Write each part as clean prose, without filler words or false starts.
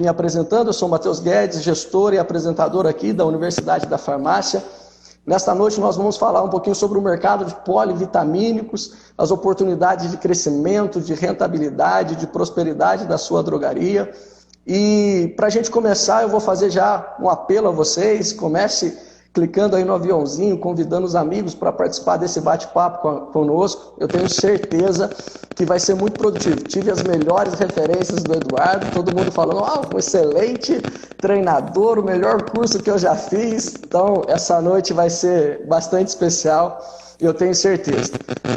me apresentando, eu sou Matheus Guedes, gestor e apresentador aqui da Universidade da Farmácia. Nesta noite nós vamos falar um pouquinho sobre o mercado de polivitamínicos, as oportunidades de crescimento, de rentabilidade, de prosperidade da sua drogaria. E para a gente começar, eu vou fazer já um apelo a vocês, comece clicando aí no aviãozinho, convidando os amigos para participar desse bate-papo conosco. Eu tenho certeza que vai ser muito produtivo. Tive as melhores referências do Eduardo, todo mundo falando, um excelente treinador, o melhor curso que eu já fiz. Então, essa noite vai ser bastante especial, eu tenho certeza.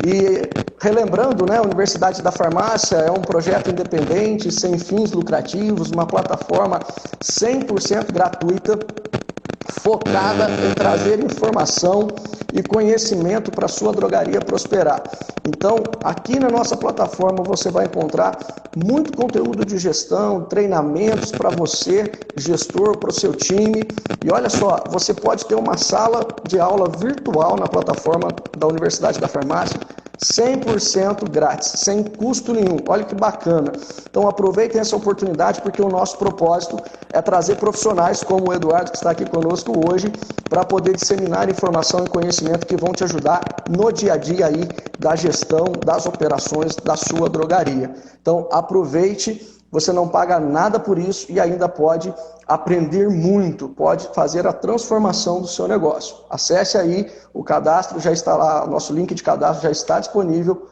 E relembrando, né, a Universidade da Farmácia é um projeto independente, sem fins lucrativos, uma plataforma 100% gratuita, focada em trazer informação e conhecimento para a sua drogaria prosperar. Então, aqui na nossa plataforma você vai encontrar muito conteúdo de gestão, treinamentos para você, gestor, para o seu time. E olha só, você pode ter uma sala de aula virtual na plataforma da Universidade da Farmácia, 100% grátis, sem custo nenhum. Olha que bacana. Então aproveitem essa oportunidade, porque o nosso propósito é trazer profissionais como o Eduardo, que está aqui conosco hoje, para poder disseminar informação e conhecimento que vão te ajudar no dia a dia aí da gestão, das operações da sua drogaria. Então aproveite, você não paga nada por isso e ainda pode aprender muito, pode fazer a transformação do seu negócio. Acesse aí, o cadastro já está lá, o nosso link de cadastro já está disponível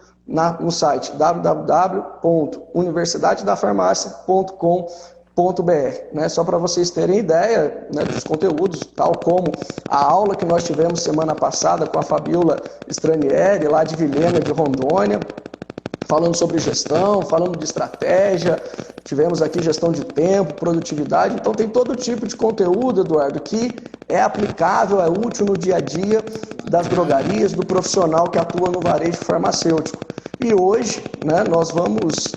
no site www.universidadedafarmacia.com.br, né? Só para vocês terem ideia, né, dos conteúdos, tal como a aula que nós tivemos semana passada com a Fabiola Stranieri, lá de Vilhena, de Rondônia, falando sobre gestão, falando de estratégia, tivemos aqui gestão de tempo, produtividade, então tem todo tipo de conteúdo, Eduardo, que é aplicável, é útil no dia a dia das drogarias, do profissional que atua no varejo farmacêutico. E hoje, né, nós vamos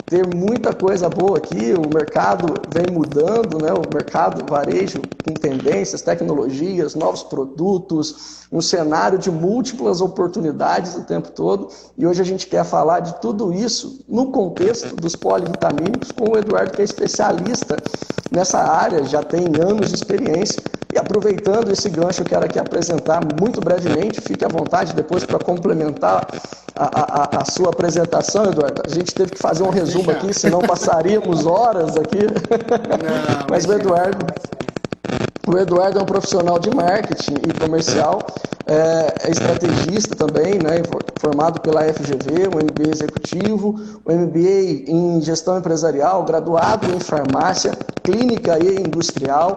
ter muita coisa boa aqui, o mercado vem mudando, né? O mercado varejo com tendências, tecnologias, novos produtos, um cenário de múltiplas oportunidades o tempo todo, e hoje a gente quer falar de tudo isso no contexto dos polivitamínicos com o Eduardo, que é especialista nessa área, já tem anos de experiência. E aproveitando esse gancho, eu quero aqui apresentar muito brevemente, fique à vontade depois para complementar a sua apresentação, Eduardo. A gente teve que fazer um resumo aqui, senão passaríamos horas aqui. Não, mas o Eduardo é um profissional de marketing e comercial, é estrategista também, né, formado pela FGV, um MBA executivo, um MBA em gestão empresarial, graduado em farmácia, clínica e industrial,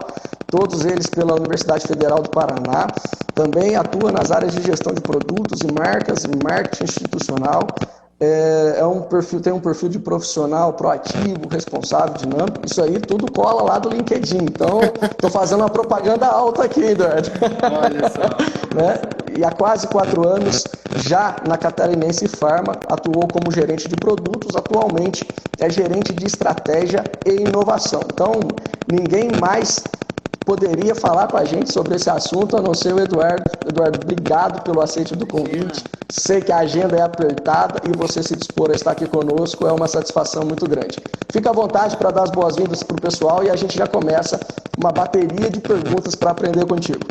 todos eles pela Universidade Federal do Paraná. Também atua nas áreas de gestão de produtos e marcas, em marketing institucional. Tem um perfil de profissional proativo, responsável, dinâmico. Isso aí tudo cola lá do LinkedIn. Então, estou fazendo uma propaganda alta aqui, Eduardo. Olha só. Né? E há quase 4 anos, já na Catarinense Farma, atuou como gerente de produtos. Atualmente é gerente de estratégia e inovação. Então, ninguém mais poderia falar com a gente sobre esse assunto, a não ser o Eduardo. Eduardo, obrigado pelo aceite do convite. Sei que a agenda é apertada e você se dispor a estar aqui conosco é uma satisfação muito grande. Fica à vontade para dar as boas-vindas para o pessoal e a gente já começa uma bateria de perguntas para aprender contigo.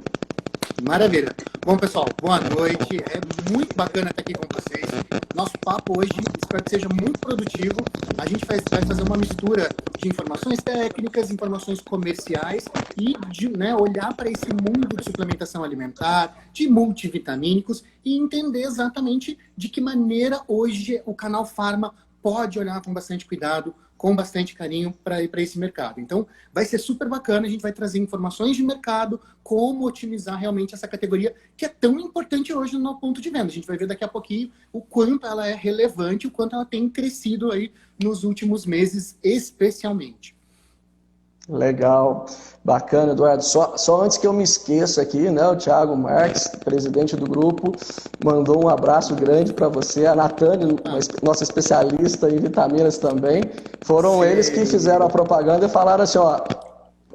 Maravilha. Bom, pessoal, boa noite. É muito bacana estar aqui com vocês. Nosso papo hoje, espero que seja muito produtivo. A gente vai fazer uma mistura de informações técnicas, informações comerciais e de, né, olhar para esse mundo de suplementação alimentar, de multivitamínicos e entender exatamente de que maneira hoje o canal Farma pode olhar com bastante cuidado, com bastante carinho para esse mercado. Então, vai ser super bacana, a gente vai trazer informações de mercado, como otimizar realmente essa categoria, que é tão importante hoje no ponto de venda. A gente vai ver daqui a pouquinho o quanto ela é relevante, o quanto ela tem crescido aí nos últimos meses, especialmente. Legal, bacana, Eduardo. Só antes que eu me esqueça aqui, né, o Thiago Marques, presidente do grupo, mandou um abraço grande para você. A Natane, nossa especialista em vitaminas também. Foram Sim. Eles que fizeram a propaganda e falaram assim, ó,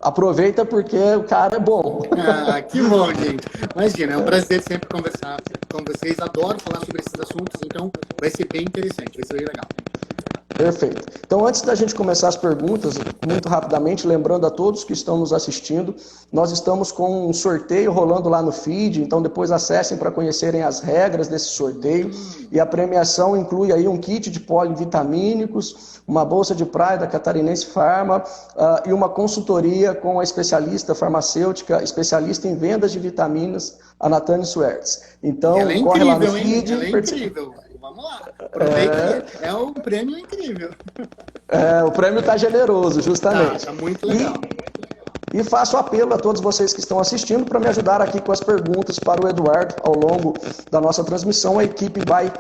aproveita porque o cara é bom. Ah, que bom, gente. Imagina, é um prazer sempre conversar com vocês. Adoro falar sobre esses assuntos, então vai ser bem interessante, vai ser bem legal. Perfeito. Então, antes da gente começar as perguntas, muito rapidamente, lembrando a todos que estão nos assistindo, nós estamos com um sorteio rolando lá no feed, então depois acessem para conhecerem as regras desse sorteio. E a premiação inclui aí um kit de polivitamínicos, uma bolsa de praia da Catarinense Farma e uma consultoria com a especialista farmacêutica, especialista em vendas de vitaminas, a Natane Suertes. Então, ela é corre incrível, lá no feed. Ela é incrível. Vamos lá. Aproveita, é um prêmio incrível. O prêmio está generoso, justamente. Tá muito legal. E faço apelo a todos vocês que estão assistindo para me ajudar aqui com as perguntas para o Eduardo ao longo da nossa transmissão. A equipe vai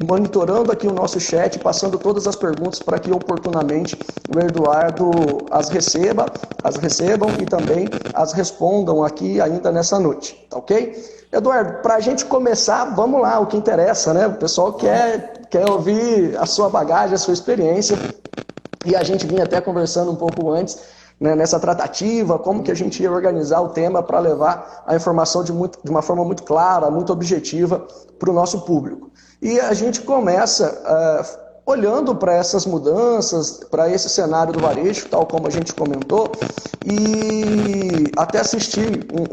monitorando aqui o nosso chat, passando todas as perguntas para que oportunamente o Eduardo as recebam e também as respondam aqui ainda nessa noite, tá ok? Eduardo, para a gente começar, vamos lá, o que interessa, né? O pessoal quer ouvir a sua bagagem, a sua experiência, e a gente vinha até conversando um pouco antes, né, nessa tratativa, como que a gente ia organizar o tema para levar a informação de uma forma muito clara, muito objetiva para o nosso público. E a gente começa olhando para essas mudanças, para esse cenário do varejo, tal como a gente comentou, e até assisti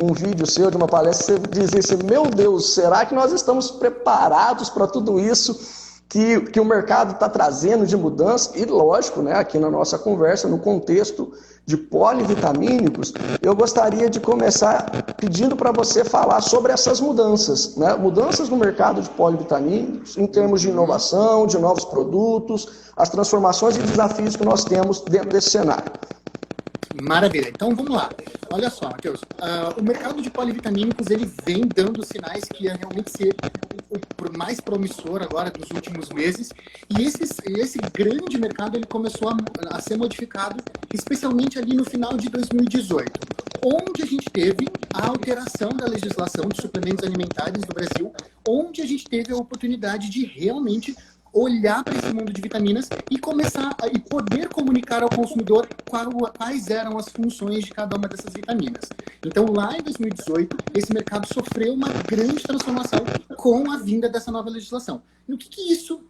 um vídeo seu de uma palestra, você dizia assim, meu Deus, será que nós estamos preparados para tudo isso que o mercado está trazendo de mudança? E lógico, né, aqui na nossa conversa, no contexto de polivitamínicos, eu gostaria de começar pedindo para você falar sobre essas mudanças, né? Mudanças no mercado de polivitamínicos, em termos de inovação, de novos produtos, as transformações e desafios que nós temos dentro desse cenário. Maravilha. Então, vamos lá. Olha só, Matheus. O mercado de polivitamínicos, ele vem dando sinais que ia realmente ser o mais promissor agora dos últimos meses. E esse grande mercado, ele começou a ser modificado, especialmente ali no final de 2018, onde a gente teve a alteração da legislação de suplementos alimentares no Brasil, onde a gente teve a oportunidade de realmente olhar para esse mundo de vitaminas e começar e poder comunicar ao consumidor quais eram as funções de cada uma dessas vitaminas. Então, lá em 2018, esse mercado sofreu uma grande transformação com a vinda dessa nova legislação. E o que isso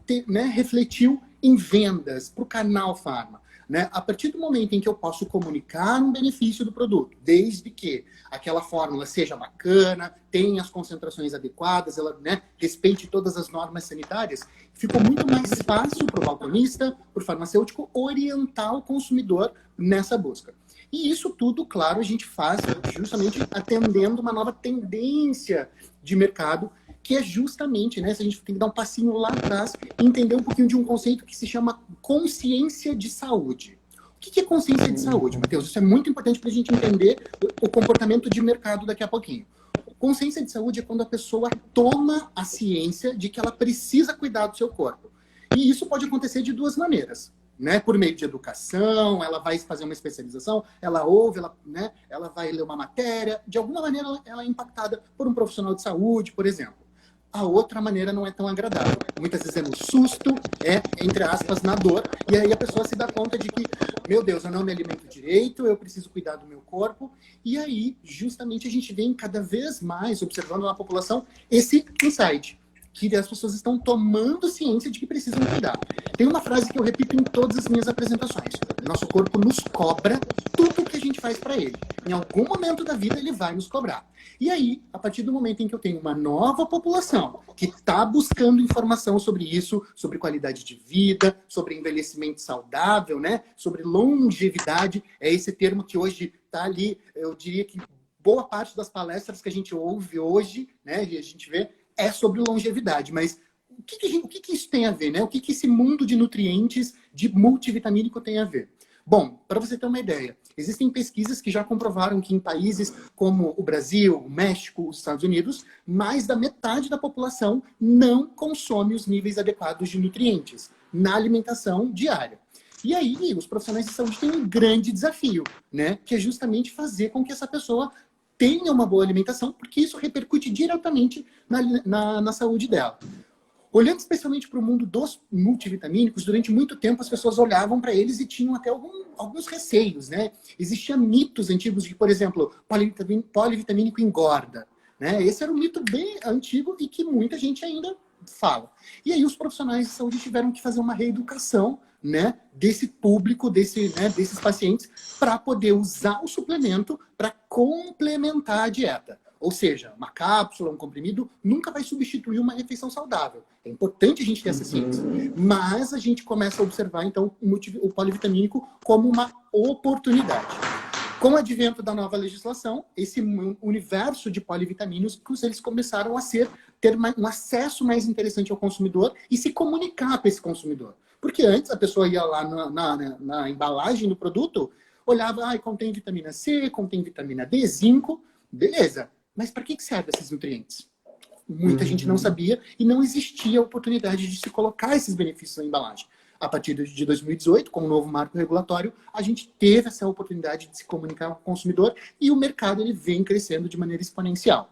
refletiu em vendas para o canal Farma? Né? A partir do momento em que eu posso comunicar um benefício do produto, desde que aquela fórmula seja bacana, tenha as concentrações adequadas, ela respeite todas as normas sanitárias, ficou muito mais fácil para o balconista, para o farmacêutico, orientar o consumidor nessa busca. E isso tudo, claro, a gente faz justamente atendendo uma nova tendência de mercado, que é justamente, se a gente tem que dar um passinho lá atrás e entender um pouquinho de um conceito que se chama consciência de saúde. O que é consciência de saúde, Matheus? Isso é muito importante para a gente entender o comportamento de mercado daqui a pouquinho. Consciência de saúde é quando a pessoa toma a ciência de que ela precisa cuidar do seu corpo. E isso pode acontecer de duas maneiras. Por meio de educação, ela vai fazer uma especialização, ela ouve, ela vai ler uma matéria, de alguma maneira ela é impactada por um profissional de saúde, por exemplo. A outra maneira não é tão agradável. Muitas vezes é no susto, entre aspas, na dor, e aí a pessoa se dá conta de que, meu Deus, eu não me alimento direito, eu preciso cuidar do meu corpo, e aí, justamente, a gente vem cada vez mais observando na população esse insight, que as pessoas estão tomando ciência de que precisam cuidar. Tem uma frase que eu repito em todas as minhas apresentações. Nosso corpo nos cobra tudo o que a gente faz para ele. Em algum momento da vida, ele vai nos cobrar. E aí, a partir do momento em que eu tenho uma nova população que está buscando informação sobre isso, sobre qualidade de vida, sobre envelhecimento saudável, sobre longevidade, é esse termo que hoje está ali, eu diria que boa parte das palestras que a gente ouve hoje, e a gente vê, é sobre longevidade, mas o que isso tem a ver, O que esse mundo de nutrientes, de multivitamínico tem a ver? Bom, para você ter uma ideia, existem pesquisas que já comprovaram que em países como o Brasil, o México, os Estados Unidos, mais da metade da população não consome os níveis adequados de nutrientes na alimentação diária. E aí, os profissionais de saúde têm um grande desafio, que é justamente fazer com que essa pessoa tenha uma boa alimentação, porque isso repercute diretamente na saúde dela. Olhando especialmente para o mundo dos multivitamínicos, durante muito tempo as pessoas olhavam para eles e tinham até alguns receios, Existiam mitos antigos de, por exemplo, polivitamínico engorda, Esse era um mito bem antigo e que muita gente ainda fala. E aí os profissionais de saúde tiveram que fazer uma reeducação né, desse público, desses pacientes, para poder usar o suplemento para complementar a dieta. Ou seja, uma cápsula, um comprimido, nunca vai substituir uma refeição saudável. É importante a gente ter essa ciência. Mas a gente começa a observar, então, o polivitamínico como uma oportunidade. Com o advento da nova legislação, esse universo de polivitamínicos, eles começaram a ter um acesso mais interessante ao consumidor e se comunicar para esse consumidor. Porque antes a pessoa ia lá na embalagem do produto, olhava, contém vitamina C, contém vitamina D, zinco, beleza. Mas para que servem esses nutrientes? Muita gente não sabia e não existia a oportunidade de se colocar esses benefícios na embalagem. A partir de 2018, com o novo marco regulatório, a gente teve essa oportunidade de se comunicar com o consumidor e o mercado ele vem crescendo de maneira exponencial.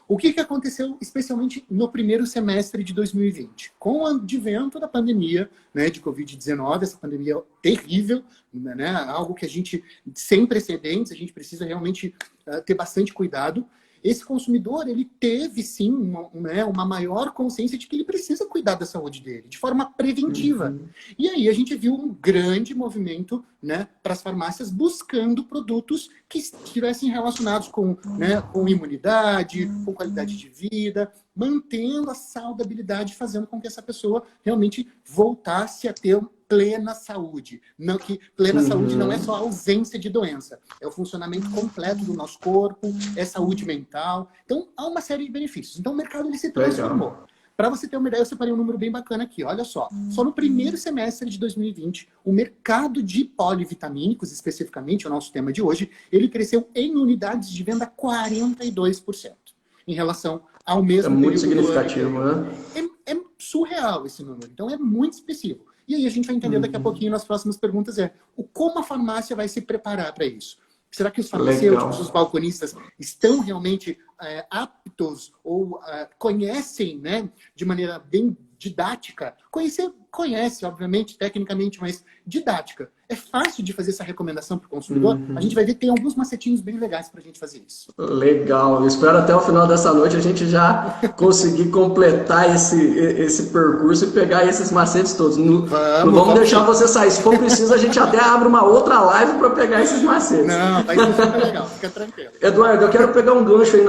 O que aconteceu especialmente no primeiro semestre de 2020? Com o advento da pandemia, né, de Covid-19, essa pandemia terrível, né, algo que a gente, sem precedentes, a gente precisa realmente ter bastante cuidado. Esse consumidor, ele teve, sim, uma maior consciência de que ele precisa cuidar da saúde dele, de forma preventiva. E aí a gente viu um grande movimento, né, para as farmácias buscando produtos que estivessem relacionados com imunidade, com qualidade de vida, mantendo a saudabilidade, fazendo com que essa pessoa realmente voltasse a ter plena saúde. Não que plena saúde não é só a ausência de doença, é o funcionamento completo do nosso corpo, é saúde mental. Então, há uma série de benefícios. Então, o mercado ele se transformou. Para você ter uma ideia, eu separei um número bem bacana aqui. Olha só. Só no primeiro semestre de 2020, o mercado de polivitamínicos, especificamente o nosso tema de hoje, ele cresceu em unidades de venda 42% em relação ao mesmo período. É muito significativo, né? É surreal esse número. Então, é muito expressivo. E aí a gente vai entender daqui a pouquinho nas próximas perguntas como a farmácia vai se preparar para isso. Será que os farmacêuticos, os balconistas, estão realmente aptos ou conhecem, né, de maneira bem didática? Conhece, obviamente, tecnicamente, mas didática. É fácil de fazer essa recomendação para o consumidor? A gente vai ver que tem alguns macetinhos bem legais para a gente fazer isso. Legal. Eu espero até o final dessa noite a gente já conseguir completar esse percurso e pegar esses macetes todos. Não vamos deixar você sair. Se for preciso, a gente até abre uma outra live para pegar esses macetes. Não, vai ser super legal. Fica tranquilo. Eduardo, eu quero pegar um gancho aí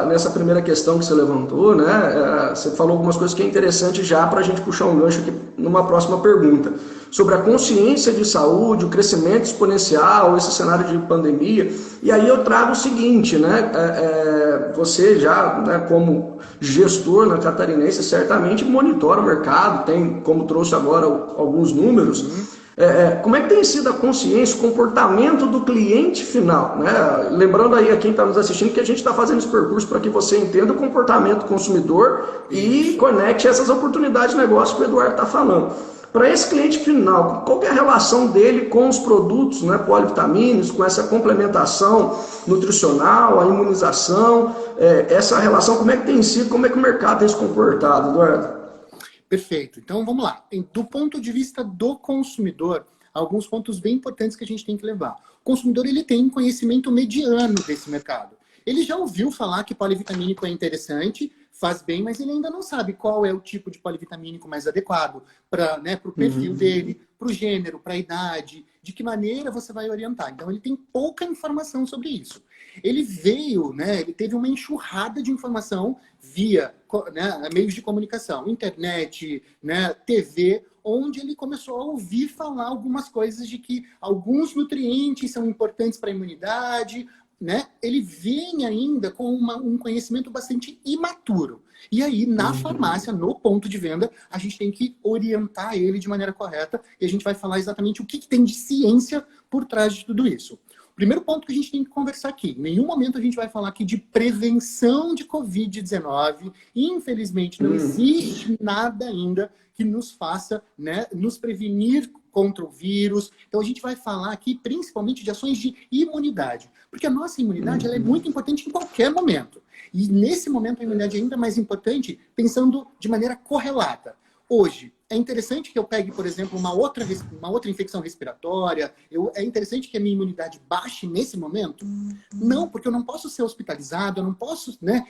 nessa primeira questão que você levantou, né? Você falou algumas coisas que é interessante já para a gente puxar um gancho aqui numa próxima pergunta. Sobre a consciência de saúde, o crescimento exponencial, esse cenário de pandemia. E aí eu trago o seguinte, né? Você já, né, como gestor na Catarinense, certamente monitora o mercado, tem, como trouxe agora, alguns números. Como é que tem sido a consciência, o comportamento do cliente final, né? Lembrando aí a quem está nos assistindo que a gente está fazendo esse percurso para que você entenda o comportamento do consumidor e conecte essas oportunidades de negócio que o Eduardo está falando. Para esse cliente final, qual que é a relação dele com os produtos, né, polivitamínicos, com essa complementação nutricional, a imunização, essa relação, como é que tem sido, como é que o mercado tem se comportado, Eduardo? Perfeito. Então, vamos lá. Do ponto de vista do consumidor, alguns pontos bem importantes que a gente tem que levar. O consumidor ele tem um conhecimento mediano desse mercado. Ele já ouviu falar que polivitamínico é interessante, faz bem, mas ele ainda não sabe qual é o tipo de polivitamínico mais adequado para o perfil dele, para o gênero, para a idade, de que maneira você vai orientar. Então, ele tem pouca informação sobre isso. Ele veio, né, ele teve uma enxurrada de informação via, né, meios de comunicação, internet, né, TV, onde ele começou a ouvir falar algumas coisas de que alguns nutrientes são importantes para a imunidade, né? Ele vem ainda com um conhecimento bastante imaturo. E aí, na farmácia, no ponto de venda, a gente tem que orientar ele de maneira correta e a gente vai falar exatamente o que tem de ciência por trás de tudo isso. O primeiro ponto que a gente tem que conversar aqui, em nenhum momento a gente vai falar aqui de prevenção de Covid-19. Infelizmente, não existe nada ainda que nos faça, né, nos prevenir contra o vírus. Então, a gente vai falar aqui principalmente de ações de imunidade. Porque a nossa imunidade ela é muito importante em qualquer momento. E nesse momento a imunidade é ainda mais importante pensando de maneira correlata. Hoje, é interessante que eu pegue, por exemplo, uma outra infecção respiratória. É interessante que a minha imunidade baixe nesse momento? Não, porque eu não posso ser hospitalizado, eu não posso, né,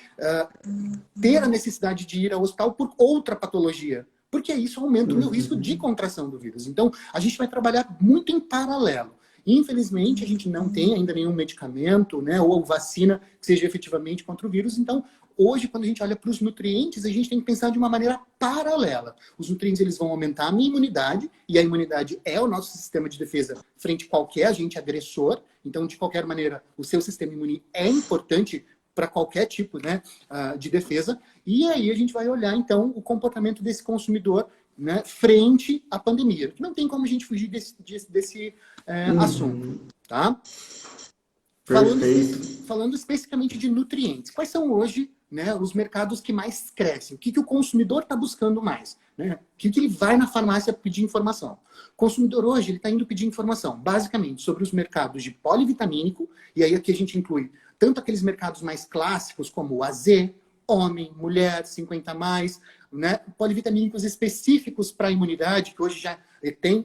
ter a necessidade de ir ao hospital por outra patologia. porque isso aumenta o meu risco de contração do vírus. Então, a gente vai trabalhar muito em paralelo. Infelizmente, a gente não tem ainda nenhum medicamento, né, ou vacina que seja efetivamente contra o vírus. Então, hoje, quando a gente olha para os nutrientes, a gente tem que pensar de uma maneira paralela. Os nutrientes eles vão aumentar a minha imunidade, e a imunidade é o nosso sistema de defesa frente a qualquer agente agressor. Então, de qualquer maneira, o seu sistema imune é importante para qualquer tipo, né, de defesa. E aí a gente vai olhar, então, o comportamento desse consumidor, né, frente à pandemia. Não tem como a gente fugir desse assunto. Tá? Falando especificamente de nutrientes. Quais são hoje, né, os mercados que mais crescem? O que o consumidor está buscando mais? Né? O que ele vai na farmácia pedir informação? O consumidor hoje está indo pedir informação, basicamente, sobre os mercados de polivitamínico, e aí aqui a gente inclui tanto aqueles mercados mais clássicos, como o AZ, homem, mulher, 50 a mais, né? Polivitamínicos específicos para a imunidade, que hoje já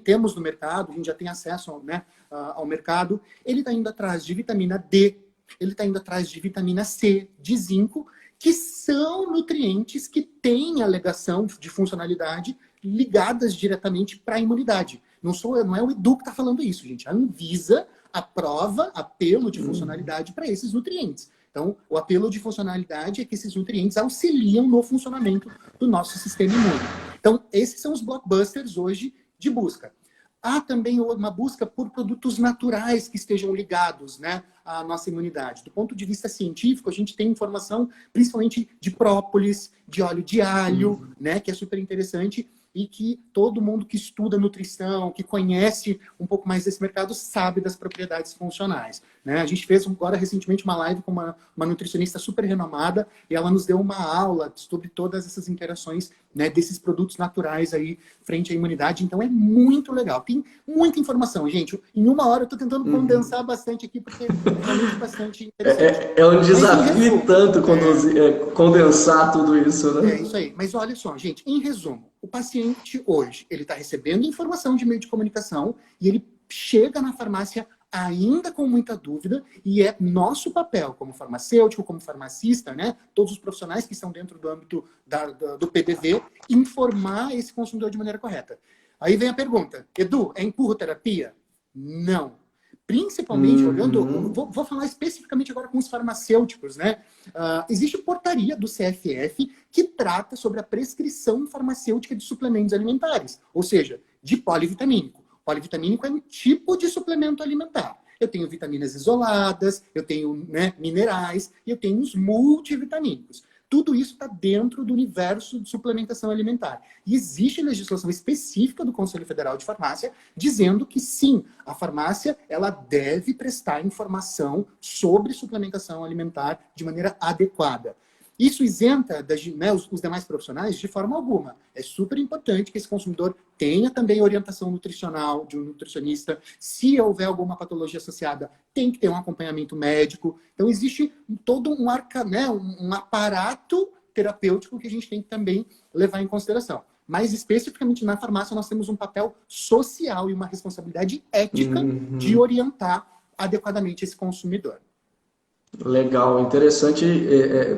temos no mercado, a gente já tem acesso, né, ao mercado. Ele está indo atrás de vitamina D, ele está indo atrás de vitamina C, de zinco, que são nutrientes que têm alegação de funcionalidade ligadas diretamente para a imunidade. Não é o Edu que está falando isso, gente. A Anvisa aprova apelo de funcionalidade para esses nutrientes. Então, o apelo de funcionalidade é que esses nutrientes auxiliam no funcionamento do nosso sistema imune. Então, esses são os blockbusters hoje de busca. Há também uma busca por produtos naturais que estejam ligados, né, à nossa imunidade. Do ponto de vista científico, a gente tem informação principalmente de própolis, de óleo de alho, né, que é super interessante, e que todo mundo que estuda nutrição, que conhece um pouco mais desse mercado, sabe das propriedades funcionais. Né? A gente fez agora recentemente uma live com uma nutricionista super renomada, e ela nos deu uma aula sobre todas essas interações, né, desses produtos naturais aí frente à imunidade. Então é muito legal. Tem muita informação, gente. Em uma hora eu estou tentando condensar bastante aqui, porque é realmente bastante interessante. É um desafio tanto condensar tudo isso, né? É isso aí. Mas olha só, gente, em resumo, o paciente hoje, ele está recebendo informação de meio de comunicação e ele chega na farmácia ainda com muita dúvida, e é nosso papel como farmacêutico, como farmacista, né, todos os profissionais que estão dentro do âmbito do PDV, informar esse consumidor de maneira correta. Aí vem a pergunta: Edu, é empurroterapia? Não. Principalmente olhando, vou falar especificamente agora com os farmacêuticos, né? Existe portaria do CFF que trata sobre a prescrição farmacêutica de suplementos alimentares, ou seja, de polivitamínico. Polivitamínico é um tipo de suplemento alimentar. Eu tenho vitaminas isoladas, eu tenho, né, minerais, e eu tenho os multivitamínicos. Tudo isso está dentro do universo de suplementação alimentar. E existe legislação específica do Conselho Federal de Farmácia dizendo que, sim, a farmácia ela deve prestar informação sobre suplementação alimentar de maneira adequada. Isso isenta os demais profissionais de forma alguma. É super importante que esse consumidor tenha também orientação nutricional de um nutricionista. Se houver alguma patologia associada, tem que ter um acompanhamento médico. Então, existe todo um aparato terapêutico que a gente tem que também levar em consideração. Mas, especificamente na farmácia, nós temos um papel social e uma responsabilidade ética de orientar adequadamente esse consumidor. Legal, interessante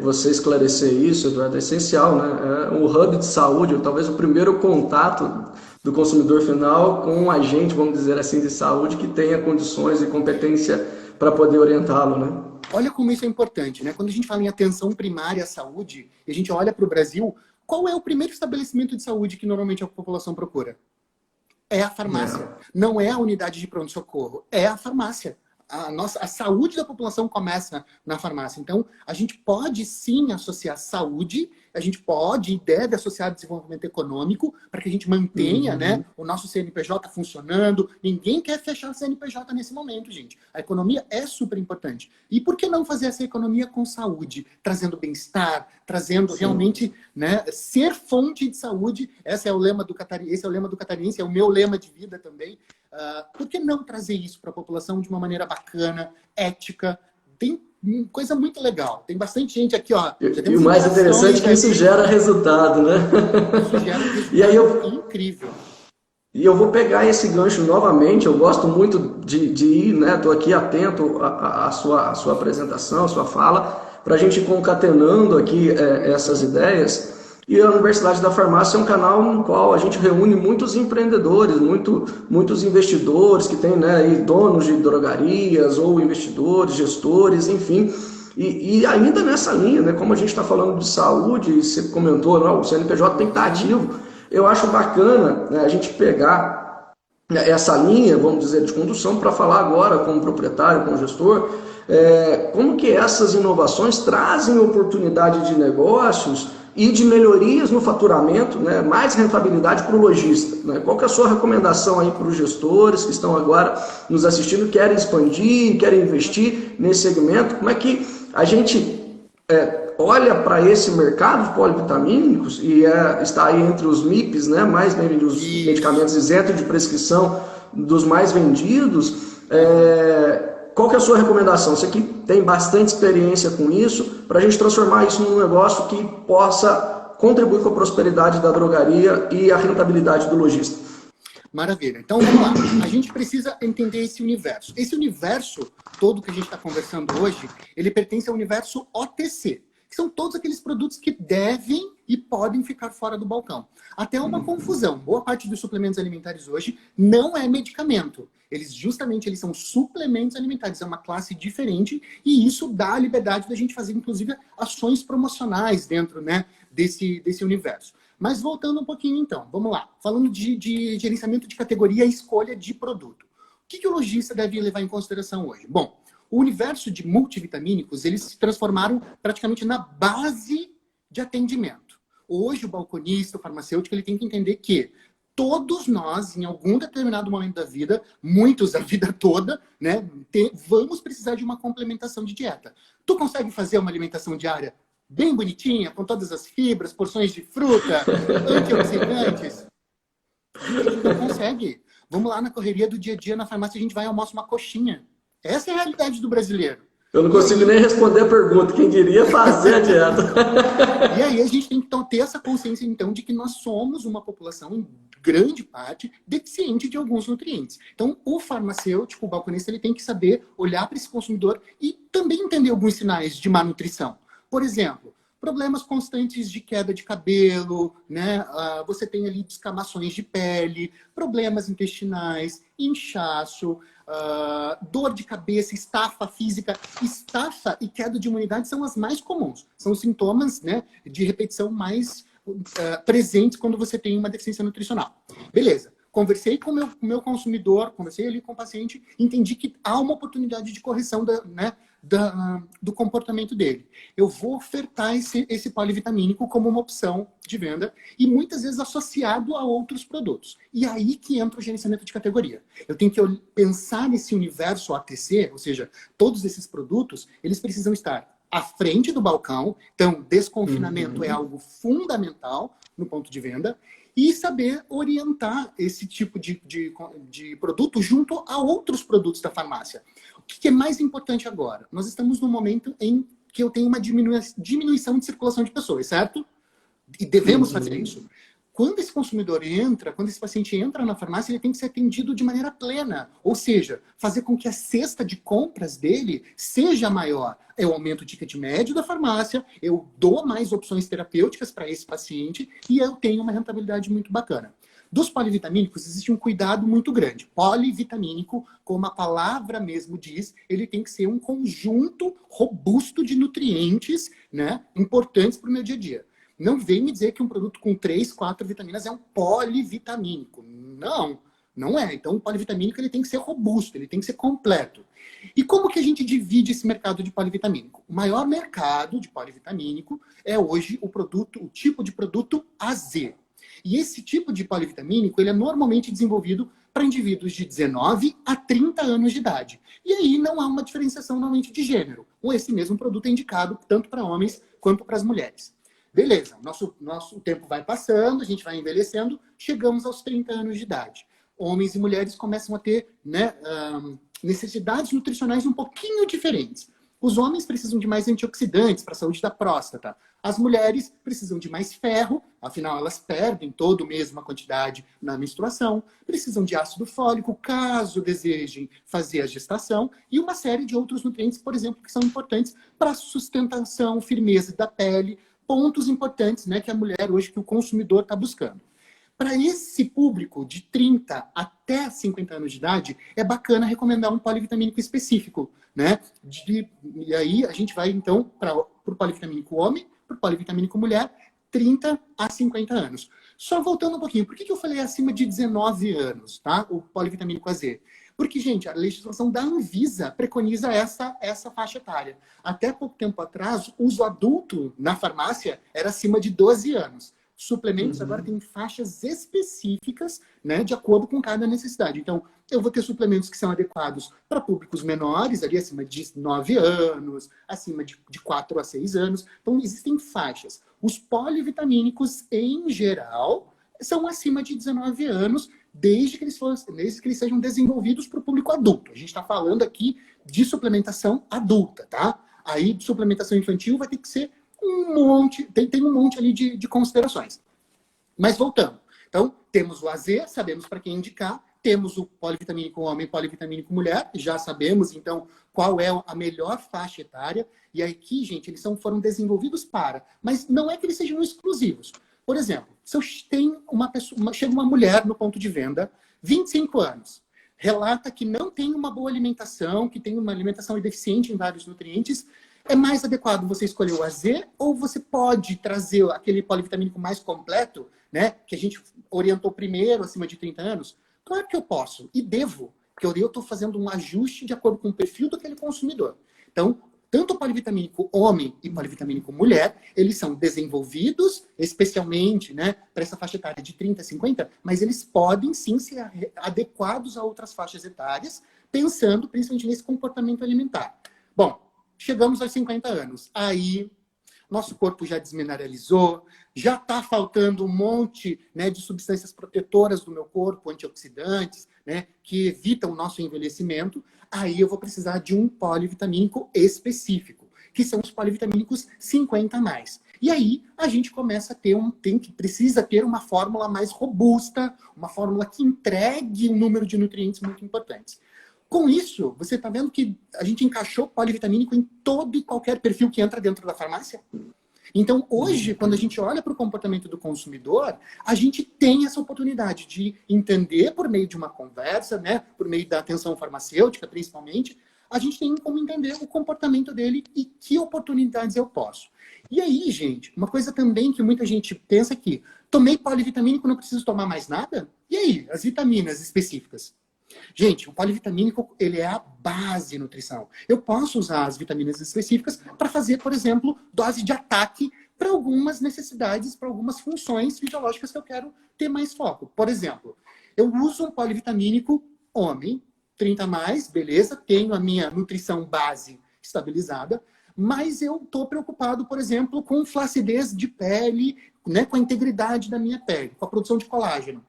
você esclarecer isso, Eduardo, é essencial, né? Um hub de saúde, talvez o primeiro contato do consumidor final com um agente, vamos dizer assim, de saúde que tenha condições e competência para poder orientá-lo, né? Olha como isso é importante, né? Quando a gente fala em atenção primária à saúde, e a gente olha para o Brasil, qual é o primeiro estabelecimento de saúde que normalmente a população procura? É a farmácia. Não é a unidade de pronto-socorro, é a farmácia. A saúde da população começa na farmácia. Então, a gente pode sim associar saúde, a gente pode e deve associar desenvolvimento econômico para que a gente mantenha, né, o nosso CNPJ funcionando. Ninguém quer fechar o CNPJ nesse momento, gente. A economia é super importante. E por que não fazer essa economia com saúde? Trazendo bem-estar, trazendo realmente, né, ser fonte de saúde. Esse é o lema do catarinense, é o meu lema de vida também. Por que não trazer isso para a população de uma maneira bacana, ética? Tem coisa muito legal. Tem bastante gente aqui, ó. E o mais interessante é que isso gera resultado, né? Isso gera um resultado incrível. E eu vou pegar esse gancho novamente. Eu gosto muito de ir, né? Estou aqui atento à sua apresentação, à sua fala, para a gente ir concatenando aqui essas ideias. E a Universidade da Farmácia é um canal no qual a gente reúne muitos empreendedores, muitos investidores que têm, né, donos de drogarias ou investidores, gestores, enfim. E ainda nessa linha, né, como a gente está falando de saúde, e você comentou, não, o CNPJ tem que estar ativo, eu acho bacana, né, a gente pegar essa linha, vamos dizer, de condução para falar agora com o proprietário, com o gestor, como que essas inovações trazem oportunidade de negócios e de melhorias no faturamento, né, mais rentabilidade para o lojista. Né? Qual que é a sua recomendação aí para os gestores que estão agora nos assistindo, querem expandir, querem investir nesse segmento? Como é que a gente olha para esse mercado de polivitamínicos e está aí entre os MIPs, né, mais os medicamentos isentos de prescrição dos mais vendidos? Qual que é a sua recomendação? Você que tem bastante experiência com isso, para a gente transformar isso num negócio que possa contribuir com a prosperidade da drogaria e a rentabilidade do lojista. Maravilha. Então, vamos lá. A gente precisa entender esse universo. Esse universo todo que a gente está conversando hoje, ele pertence ao universo OTC, que são todos aqueles produtos que devem e podem ficar fora do balcão. Até uma confusão. Boa parte dos suplementos alimentares hoje não é medicamento. Eles são suplementos alimentares. É uma classe diferente e isso dá a liberdade da gente fazer, inclusive, ações promocionais dentro, né, desse universo. Mas voltando um pouquinho, então. Vamos lá. Falando de gerenciamento de categoria e escolha de produto. O que o lojista deve levar em consideração hoje? Bom, o universo de multivitamínicos, eles se transformaram praticamente na base de atendimento. Hoje, o balconista, o farmacêutico, ele tem que entender que todos nós, em algum determinado momento da vida, muitos a vida toda, né, vamos precisar de uma complementação de dieta. Tu consegue fazer uma alimentação diária bem bonitinha, com todas as fibras, porções de fruta, antioxidantes? A gente não consegue. Vamos lá na correria do dia a dia, na farmácia, a gente vai e almoça uma coxinha. Essa é a realidade do brasileiro. Eu não consigo nem responder a pergunta. Quem diria fazer a dieta? E aí a gente tem que ter essa consciência, então, de que nós somos uma população, em grande parte, deficiente de alguns nutrientes. Então, o farmacêutico, o balconista, ele tem que saber olhar para esse consumidor e também entender alguns sinais de má nutrição. Por exemplo, problemas constantes de queda de cabelo, né? Você tem ali descamações de pele, problemas intestinais, inchaço, dor de cabeça, estafa física. Estafa e queda de imunidade são as mais comuns. São os sintomas, né, de repetição mais presentes quando você tem uma deficiência nutricional. Beleza. Conversei com o meu consumidor, conversei ali com o paciente, entendi que há uma oportunidade de correção do comportamento dele. Eu vou ofertar esse polivitamínico como uma opção de venda e muitas vezes associado a outros produtos. E aí que entra o gerenciamento de categoria. Eu tenho que pensar nesse universo ATC, ou seja, todos esses produtos, eles precisam estar à frente do balcão. Então, desconfinamento é algo fundamental no ponto de venda. E saber orientar esse tipo de produto junto a outros produtos da farmácia. O que é mais importante agora? Nós estamos num momento em que eu tenho uma diminuição de circulação de pessoas, certo? E devemos fazer isso. Quando esse consumidor entra, quando esse paciente entra na farmácia, ele tem que ser atendido de maneira plena. Ou seja, fazer com que a cesta de compras dele seja maior. Eu aumento o ticket médio da farmácia, eu dou mais opções terapêuticas para esse paciente e eu tenho uma rentabilidade muito bacana. Dos polivitamínicos, existe um cuidado muito grande. Polivitamínico, como a palavra mesmo diz, ele tem que ser um conjunto robusto de nutrientes, né, importantes para o meu dia a dia. Não vem me dizer que um produto com 3, 4 vitaminas é um polivitamínico. Não, não é. Então, o polivitamínico ele tem que ser robusto, ele tem que ser completo. E como que a gente divide esse mercado de polivitamínico? O maior mercado de polivitamínico é hoje o tipo de produto AZ. E esse tipo de polivitamínico ele é normalmente desenvolvido para indivíduos de 19 a 30 anos de idade. E aí não há uma diferenciação normalmente de gênero. Ou esse mesmo produto é indicado tanto para homens quanto para as mulheres. Beleza, nosso tempo vai passando, a gente vai envelhecendo, chegamos aos 30 anos de idade. Homens e mulheres começam a ter, né, necessidades nutricionais um pouquinho diferentes. Os homens precisam de mais antioxidantes para a saúde da próstata. As mulheres precisam de mais ferro, afinal elas perdem todo mês uma quantidade na menstruação. Precisam de ácido fólico, caso desejem fazer a gestação. E uma série de outros nutrientes, por exemplo, que são importantes para a sustentação, firmeza da pele, pontos importantes, né, que a mulher hoje, que o consumidor está buscando. Para esse público de 30 até 50 anos de idade, é bacana recomendar um polivitamínico específico, né? E aí a gente vai, então, para o polivitamínico homem, para o polivitamínico mulher, 30 a 50 anos. Só voltando um pouquinho, por que eu falei acima de 19 anos, tá? O polivitamínico AZ? Porque, gente, a legislação da Anvisa preconiza essa faixa etária. Até pouco tempo atrás, o uso adulto na farmácia era acima de 12 anos. Suplementos agora têm faixas específicas, né, de acordo com cada necessidade. Então, eu vou ter suplementos que são adequados para públicos menores, ali acima de 9 anos, acima de 4 a 6 anos. Então, existem faixas. Os polivitamínicos, em geral, são acima de 19 anos, desde que eles sejam desenvolvidos para o público adulto. A gente está falando aqui de suplementação adulta, tá? Aí, de suplementação infantil, vai ter que ser um monte, tem um monte ali de considerações. Mas voltando. Então, temos o AZ, sabemos para quem indicar. Temos o polivitamínico homem e polivitamínico mulher. Já sabemos, então, qual é a melhor faixa etária. E aqui, gente, eles foram desenvolvidos para. Mas não é que eles sejam exclusivos. Por exemplo, se eu tenho chega uma mulher no ponto de venda, 25 anos, relata que não tem uma boa alimentação, que tem uma alimentação deficiente em vários nutrientes, é mais adequado você escolher o AZ ou você pode trazer aquele polivitamínico mais completo, né, que a gente orientou primeiro, acima de 30 anos? Claro que eu posso e devo, porque eu estou fazendo um ajuste de acordo com o perfil daquele consumidor. Então, tanto o polivitamínico homem e polivitamínico mulher, eles são desenvolvidos especialmente, né, para essa faixa etária de 30 a 50, mas eles podem sim ser adequados a outras faixas etárias, pensando principalmente nesse comportamento alimentar. Bom, chegamos aos 50 anos. Aí, nosso corpo já desmineralizou, já está faltando um monte, né, de substâncias protetoras do meu corpo, antioxidantes, né, que evitam o nosso envelhecimento. Aí eu vou precisar de um polivitamínico específico, que são os polivitamínicos 50 a mais. E aí a gente começa a ter precisa ter uma fórmula mais robusta, uma fórmula que entregue um número de nutrientes muito importantes. Com isso, você está vendo que a gente encaixou polivitamínico em todo e qualquer perfil que entra dentro da farmácia? Então, hoje, quando a gente olha para o comportamento do consumidor, a gente tem essa oportunidade de entender por meio de uma conversa, né, por meio da atenção farmacêutica, principalmente, a gente tem como entender o comportamento dele e que oportunidades eu posso. E aí, gente, uma coisa também que muita gente pensa que tomei polivitamínico, não preciso tomar mais nada? E aí, as vitaminas específicas? Gente, o polivitamínico, ele é a base de nutrição. Eu posso usar as vitaminas específicas para fazer, por exemplo, dose de ataque para algumas necessidades, para algumas funções fisiológicas que eu quero ter mais foco. Por exemplo, eu uso um polivitamínico homem, 30 a mais, beleza, tenho a minha nutrição base estabilizada, mas eu estou preocupado, por exemplo, com flacidez de pele, né, com a integridade da minha pele, com a produção de colágeno.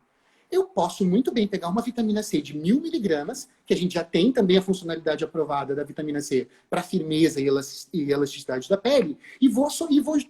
Eu posso muito bem pegar uma vitamina C de 1000 miligramas, que a gente já tem também a funcionalidade aprovada da vitamina C para firmeza e elasticidade da pele, e vou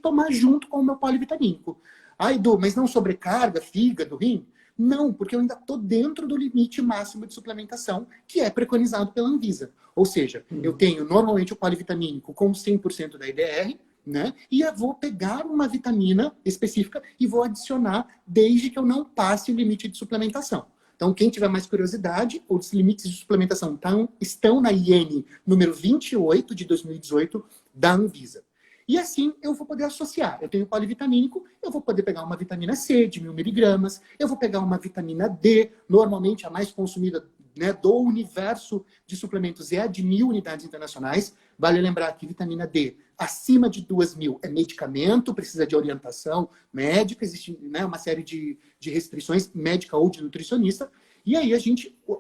tomar junto com o meu polivitamínico. Ah, Edu, mas não sobrecarga, fígado, rim? Não, porque eu ainda estou dentro do limite máximo de suplementação, que é preconizado pela Anvisa. Ou seja, eu tenho normalmente o polivitamínico com 100% da IDR, né? E eu vou pegar uma vitamina específica e vou adicionar desde que eu não passe o limite de suplementação. Então, quem tiver mais curiosidade, os limites de suplementação estão na IN número 28 de 2018 da Anvisa. E assim eu vou poder associar. Eu tenho polivitamínico, eu vou poder pegar uma vitamina C de 1000 miligramas, eu vou pegar uma vitamina D, normalmente a mais consumida, né, do universo de suplementos é a de 1000 unidades internacionais. Vale lembrar que vitamina D acima de 2000 é medicamento, precisa de orientação médica, existe, né, uma série de restrições médica ou de nutricionista. E aí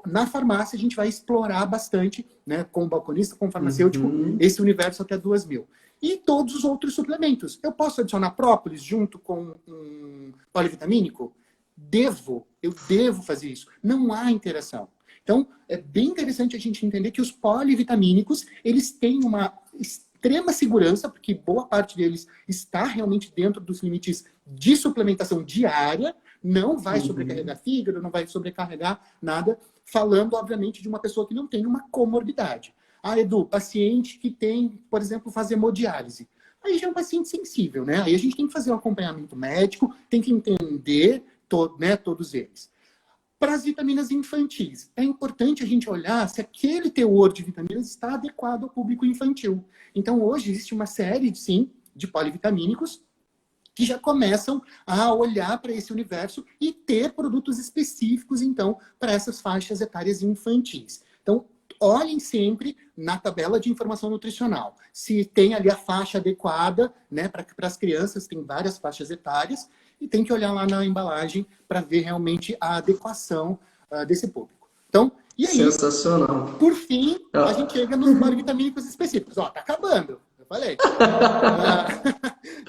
na farmácia, a gente vai explorar bastante, né, com o balconista, com o farmacêutico, esse universo até 2000. E todos os outros suplementos. Eu posso adicionar própolis junto com um polivitamínico? Eu devo fazer isso. Não há interação. Então, é bem interessante a gente entender que os polivitamínicos, eles têm uma extrema segurança, porque boa parte deles está realmente dentro dos limites de suplementação diária, não vai sobrecarregar fígado, não vai sobrecarregar nada, falando, obviamente, de uma pessoa que não tem uma comorbidade. Ah, Edu, paciente que tem, por exemplo, faz hemodiálise. aí já é um paciente sensível, né? Aí a gente tem que fazer um acompanhamento médico, tem que entender todos eles. Para as vitaminas infantis, é importante a gente olhar se aquele teor de vitaminas está adequado ao público infantil. Então, hoje existe uma série, sim, de polivitamínicos que já começam a olhar para esse universo e ter produtos específicos, então, para essas faixas etárias infantis. Então, olhem sempre na tabela de informação nutricional. Se tem ali a faixa adequada, né, para as crianças, tem várias faixas etárias, e tem que olhar lá na embalagem para ver realmente a adequação desse público. Então, e aí, sensacional. Por fim, a gente chega nos polivitamínicos específicos. Ó, tá acabando. Eu falei.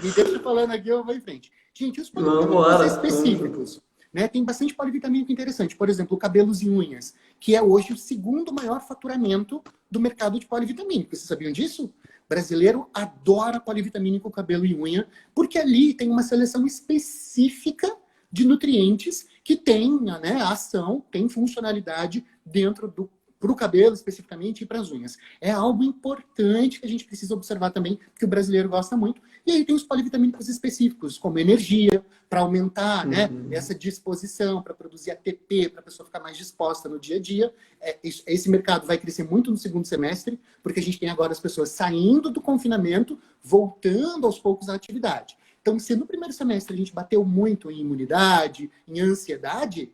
Me deixa falando aqui, eu vou em frente. Gente, os polivitamínicos específicos, né? Tem bastante polivitamínico interessante. Por exemplo, cabelos e unhas, que é hoje o segundo maior faturamento do mercado de polivitamínico. Vocês sabiam disso? O brasileiro adora polivitamínico, cabelo e unha, porque ali tem uma seleção específica de nutrientes que tem, né, ação, tem funcionalidade dentro para o cabelo especificamente e para as unhas. É algo importante que a gente precisa observar também, que o brasileiro gosta muito. E aí tem os polivitamínicos específicos, como energia, para aumentar, né, essa disposição, para produzir ATP, para a pessoa ficar mais disposta no dia a dia. Esse mercado vai crescer muito no segundo semestre, porque a gente tem agora as pessoas saindo do confinamento, voltando aos poucos à atividade. Então, se no primeiro semestre a gente bateu muito em imunidade, em ansiedade,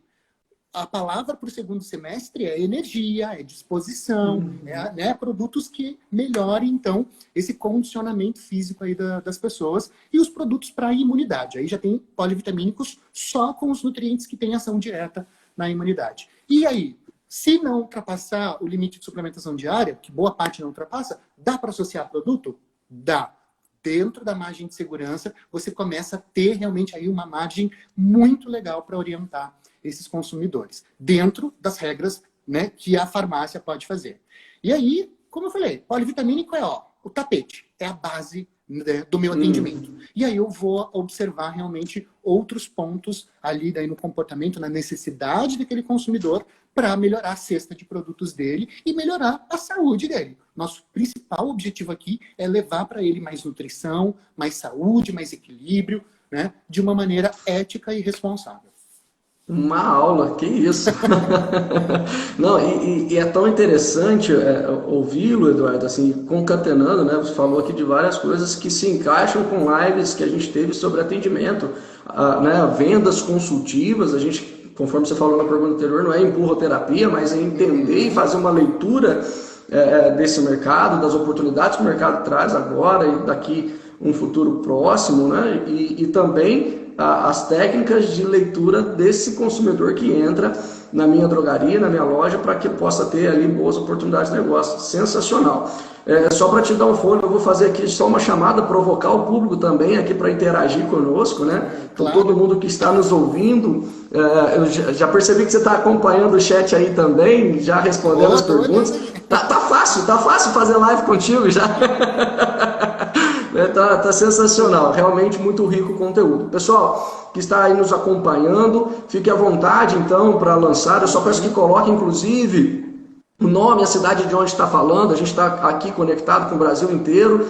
a palavra para o segundo semestre é energia, é disposição, né, produtos que melhorem, então, esse condicionamento físico aí das pessoas. E os produtos para a imunidade. Aí já tem polivitamínicos só com os nutrientes que têm ação direta na imunidade. E aí, se não ultrapassar o limite de suplementação diária, que boa parte não ultrapassa, dá para associar produto? Dá. Dentro da margem de segurança, você começa a ter realmente aí uma margem muito legal para orientar esses consumidores, dentro das regras, né, que a farmácia pode fazer. E aí, como eu falei, polivitamínico é o tapete, é a base, né, do meu atendimento. E aí eu vou observar realmente outros pontos ali daí no comportamento, na necessidade daquele consumidor para melhorar a cesta de produtos dele e melhorar a saúde dele. Nosso principal objetivo aqui é levar para ele mais nutrição, mais saúde, mais equilíbrio, né, de uma maneira ética e responsável. Uma aula, que isso! Não, e é tão interessante ouvi-lo, Eduardo, assim, concatenando, né? Você falou aqui de várias coisas que se encaixam com lives que a gente teve sobre atendimento, né? Vendas consultivas, a gente, conforme você falou na pergunta anterior, não é empurroterapia, mas é entender e fazer uma leitura desse mercado, das oportunidades que o mercado traz agora e daqui um futuro próximo, né? E também as técnicas de leitura desse consumidor que entra na minha drogaria, na minha loja, para que possa ter ali boas oportunidades de negócio. Sensacional. Só para te dar um fôlego, eu vou fazer aqui só uma chamada, provocar o público também aqui para interagir conosco, né? Claro. Todo mundo que está nos ouvindo, eu já percebi que você está acompanhando o chat aí também, já respondendo as perguntas. Tá fácil fazer live contigo já. Tá sensacional, realmente muito rico o conteúdo. Pessoal que está aí nos acompanhando, fique à vontade então para lançar. Eu só peço que coloque inclusive o nome, a cidade de onde está falando. A gente está aqui conectado com o Brasil inteiro,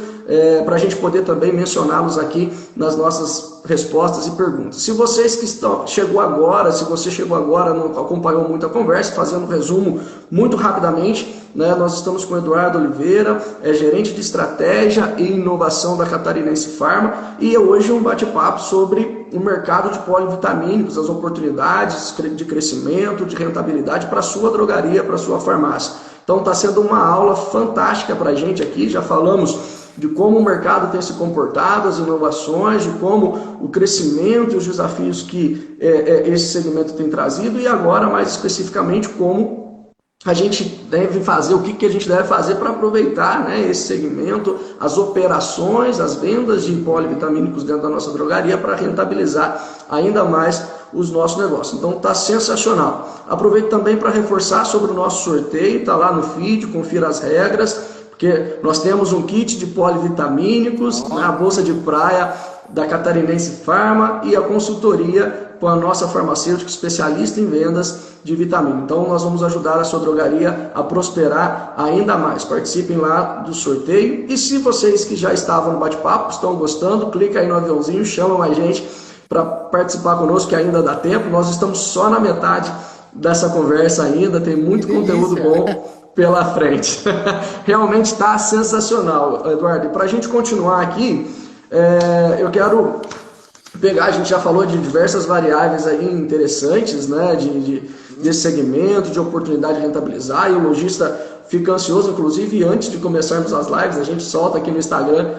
para a gente poder também mencioná-los aqui nas nossas respostas e perguntas. Se vocês que chegou agora, não acompanhou muito a conversa, fazendo um resumo muito rapidamente, né, nós estamos com o Eduardo Oliveira, gerente de estratégia e inovação da Catarinense Pharma, e hoje um bate-papo sobre o mercado de polivitamínicos, as oportunidades de crescimento, de rentabilidade para a sua drogaria, para a sua farmácia. Então está sendo uma aula fantástica para a gente aqui, já falamos de como o mercado tem se comportado, as inovações, de como o crescimento e os desafios que esse segmento tem trazido, e agora mais especificamente como a gente deve fazer, o que a gente deve fazer para aproveitar, né, esse segmento, as operações, as vendas de polivitamínicos dentro da nossa drogaria para rentabilizar ainda mais os nossos negócios. Então está sensacional. Aproveito também para reforçar sobre o nosso sorteio, está lá no feed, confira as regras, porque nós temos um kit de polivitamínicos, a bolsa de praia da Catarinense Pharma e a consultoria com a nossa farmacêutica especialista em vendas de vitamina. Então nós vamos ajudar a sua drogaria a prosperar ainda mais. Participem lá do sorteio. E se vocês que já estavam no bate-papo estão gostando, clica aí no aviãozinho, chama mais gente para participar conosco, que ainda dá tempo. Nós estamos só na metade dessa conversa ainda, tem muito conteúdo bom pela frente. Realmente está sensacional, Eduardo. E para a gente continuar aqui, eu quero pegar, a gente já falou de diversas variáveis aí interessantes, né, desse segmento, de oportunidade de rentabilizar, e o lojista fica ansioso, inclusive antes de começarmos as lives, a gente solta aqui no Instagram,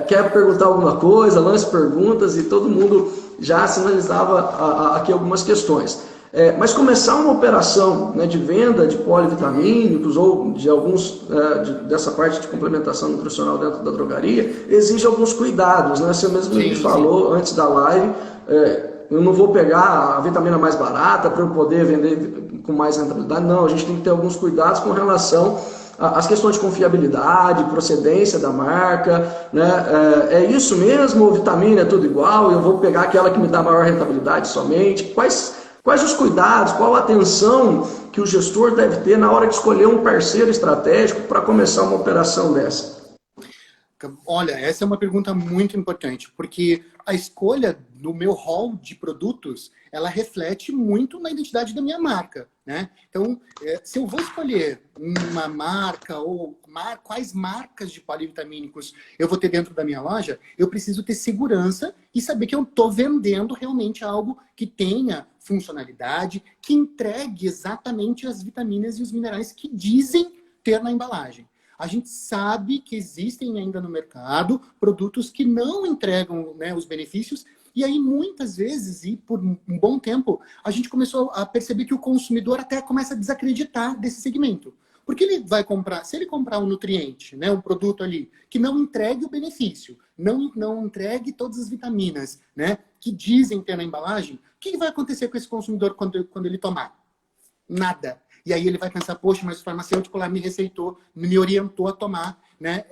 quer perguntar alguma coisa, lance perguntas, e todo mundo já sinalizava aqui algumas questões. Mas começar uma operação, né, de venda de polivitamínicos ou de alguns dessa parte de complementação nutricional dentro da drogaria exige alguns cuidados, né? Você mesmo me falou antes da live, eu não vou pegar a vitamina mais barata para eu poder vender com mais rentabilidade. Não, a gente tem que ter alguns cuidados com relação às questões de confiabilidade, procedência da marca, né? É isso mesmo? Ou vitamina é tudo igual? Eu vou pegar aquela que me dá maior rentabilidade somente? Quais os cuidados, qual a atenção que o gestor deve ter na hora de escolher um parceiro estratégico para começar uma operação dessa? Olha, essa é uma pergunta muito importante, porque a escolha do meu hall de produtos, ela reflete muito na identidade da minha marca, né? Então, se eu vou escolher uma marca ou quais marcas de polivitamínicos eu vou ter dentro da minha loja, eu preciso ter segurança e saber que eu estou vendendo realmente algo que tenha funcionalidade, que entregue exatamente as vitaminas e os minerais que dizem ter na embalagem. A gente sabe que existem ainda no mercado produtos que não entregam, né, os benefícios, e aí muitas vezes, e por um bom tempo, a gente começou a perceber que o consumidor até começa a desacreditar desse segmento. Porque ele vai comprar, se ele comprar um nutriente, né, um produto ali, que não entregue o benefício, não entregue todas as vitaminas, né, que dizem ter na embalagem, o que vai acontecer com esse consumidor quando ele tomar? Nada. E aí ele vai pensar, poxa, mas o farmacêutico lá me receitou, me orientou a tomar, né,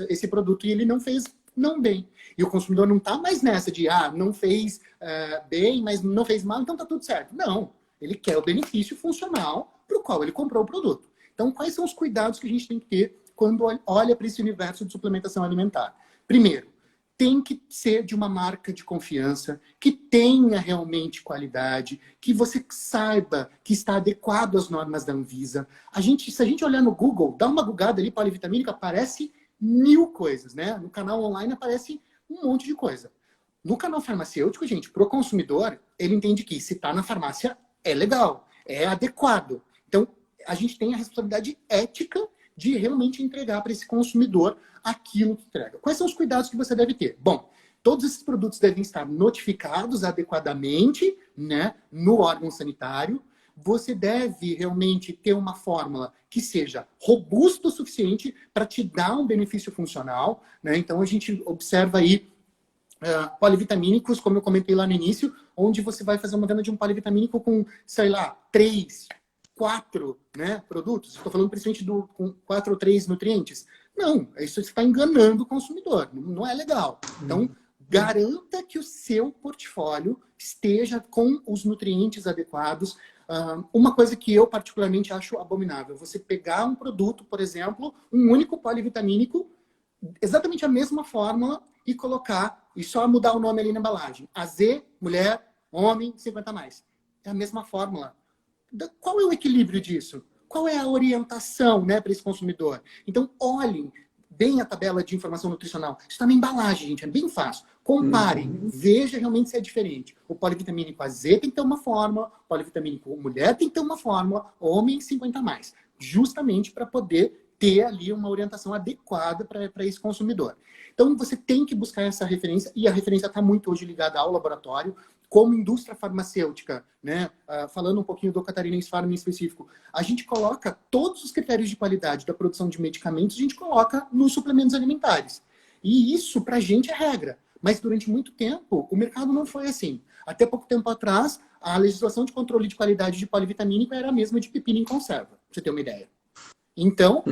esse produto, e ele não fez não bem. E o consumidor não está mais nessa de, não fez bem, mas não fez mal, então tá tudo certo. Não. Ele quer o benefício funcional para o qual ele comprou o produto. Então, quais são os cuidados que a gente tem que ter quando olha para esse universo de suplementação alimentar? Primeiro, tem que ser de uma marca de confiança, que tenha realmente qualidade, que você saiba que está adequado às normas da Anvisa. Se a gente olhar no Google, dá uma googada ali, polivitamínica, aparece 1000 coisas, né? No canal online aparece um monte de coisa. No canal farmacêutico, gente, para o consumidor, ele entende que se está na farmácia, é legal, é adequado. Então, a gente tem a responsabilidade ética de realmente entregar para esse consumidor aquilo que entrega. Quais são os cuidados que você deve ter? Bom, todos esses produtos devem estar notificados adequadamente, né, no órgão sanitário. Você deve realmente ter uma fórmula que seja robusta o suficiente para te dar um benefício funcional, né? Então, a gente observa aí polivitamínicos, como eu comentei lá no início, onde você vai fazer uma venda de um polivitamínico com, sei lá, 3, 4, né, produtos. Estou falando principalmente com 4 ou 3 nutrientes. Não, isso está enganando o consumidor. Não é legal. Então, garanta que o seu portfólio esteja com os nutrientes adequados. Uma coisa que eu particularmente acho abominável, você pegar um produto, por exemplo, um único polivitamínico, exatamente a mesma fórmula, e colocar, e só mudar o nome ali na embalagem. AZ, mulher, homem, 50 mais. É a mesma fórmula. Qual é o equilíbrio disso? Qual é a orientação, né, para esse consumidor? Então, olhem bem a tabela de informação nutricional. Isso está na embalagem, gente, é bem fácil. Comparem, veja realmente se é diferente. O polivitamínico AZ tem que ter uma fórmula, o polivitamínico mulher tem que ter uma fórmula, homem 50 mais. Justamente para poder ter ali uma orientação adequada para esse consumidor. Então, você tem que buscar essa referência, e a referência está muito hoje ligada ao laboratório, como indústria farmacêutica, né? Falando um pouquinho do Catarinense Pharma em específico, a gente coloca todos os critérios de qualidade da produção de medicamentos, a gente coloca nos suplementos alimentares. E isso, para a gente, é regra. Mas durante muito tempo, o mercado não foi assim. Até pouco tempo atrás, a legislação de controle de qualidade de polivitamínico era a mesma de pepino em conserva, pra você ter uma ideia. Então,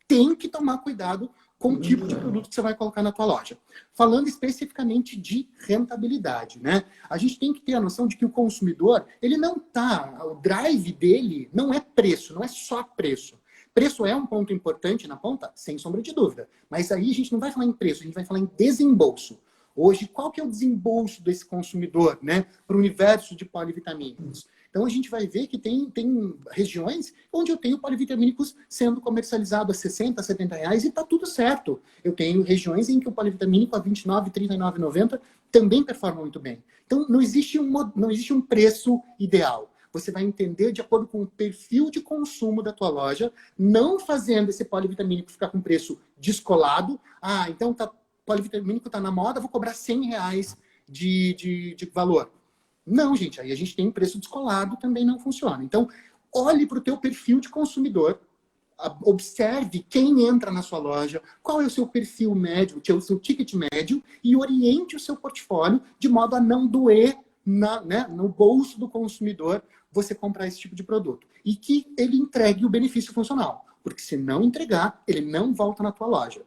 tem que tomar cuidado com o tipo de produto que você vai colocar na tua loja. Falando especificamente de rentabilidade, né? A gente tem que ter a noção de que o consumidor, ele não tá, o drive dele não é preço, não é só preço. Preço é um ponto importante na ponta, sem sombra de dúvida. Mas aí a gente não vai falar em preço, a gente vai falar em desembolso. Hoje, qual que é o desembolso desse consumidor, né, para o universo de polivitamínicos? Então, a gente vai ver que tem regiões onde eu tenho polivitamínicos sendo comercializado a 60, 70 reais e está tudo certo. Eu tenho regiões em que o polivitamínico a 29, 39, 90 também performa muito bem. Então, não existe um preço ideal. Você vai entender de acordo com o perfil de consumo da tua loja, não fazendo esse polivitamínico ficar com preço descolado. Ah, então polivitamínico está na moda, vou cobrar 100 reais de valor. Não, gente, aí a gente tem um preço descolado, também não funciona. Então, olhe para o teu perfil de consumidor, observe quem entra na sua loja, qual é o seu perfil médio, o seu ticket médio, e oriente o seu portfólio de modo a não doer no bolso do consumidor você comprar esse tipo de produto. E que ele entregue o benefício funcional. Porque se não entregar, ele não volta na tua loja.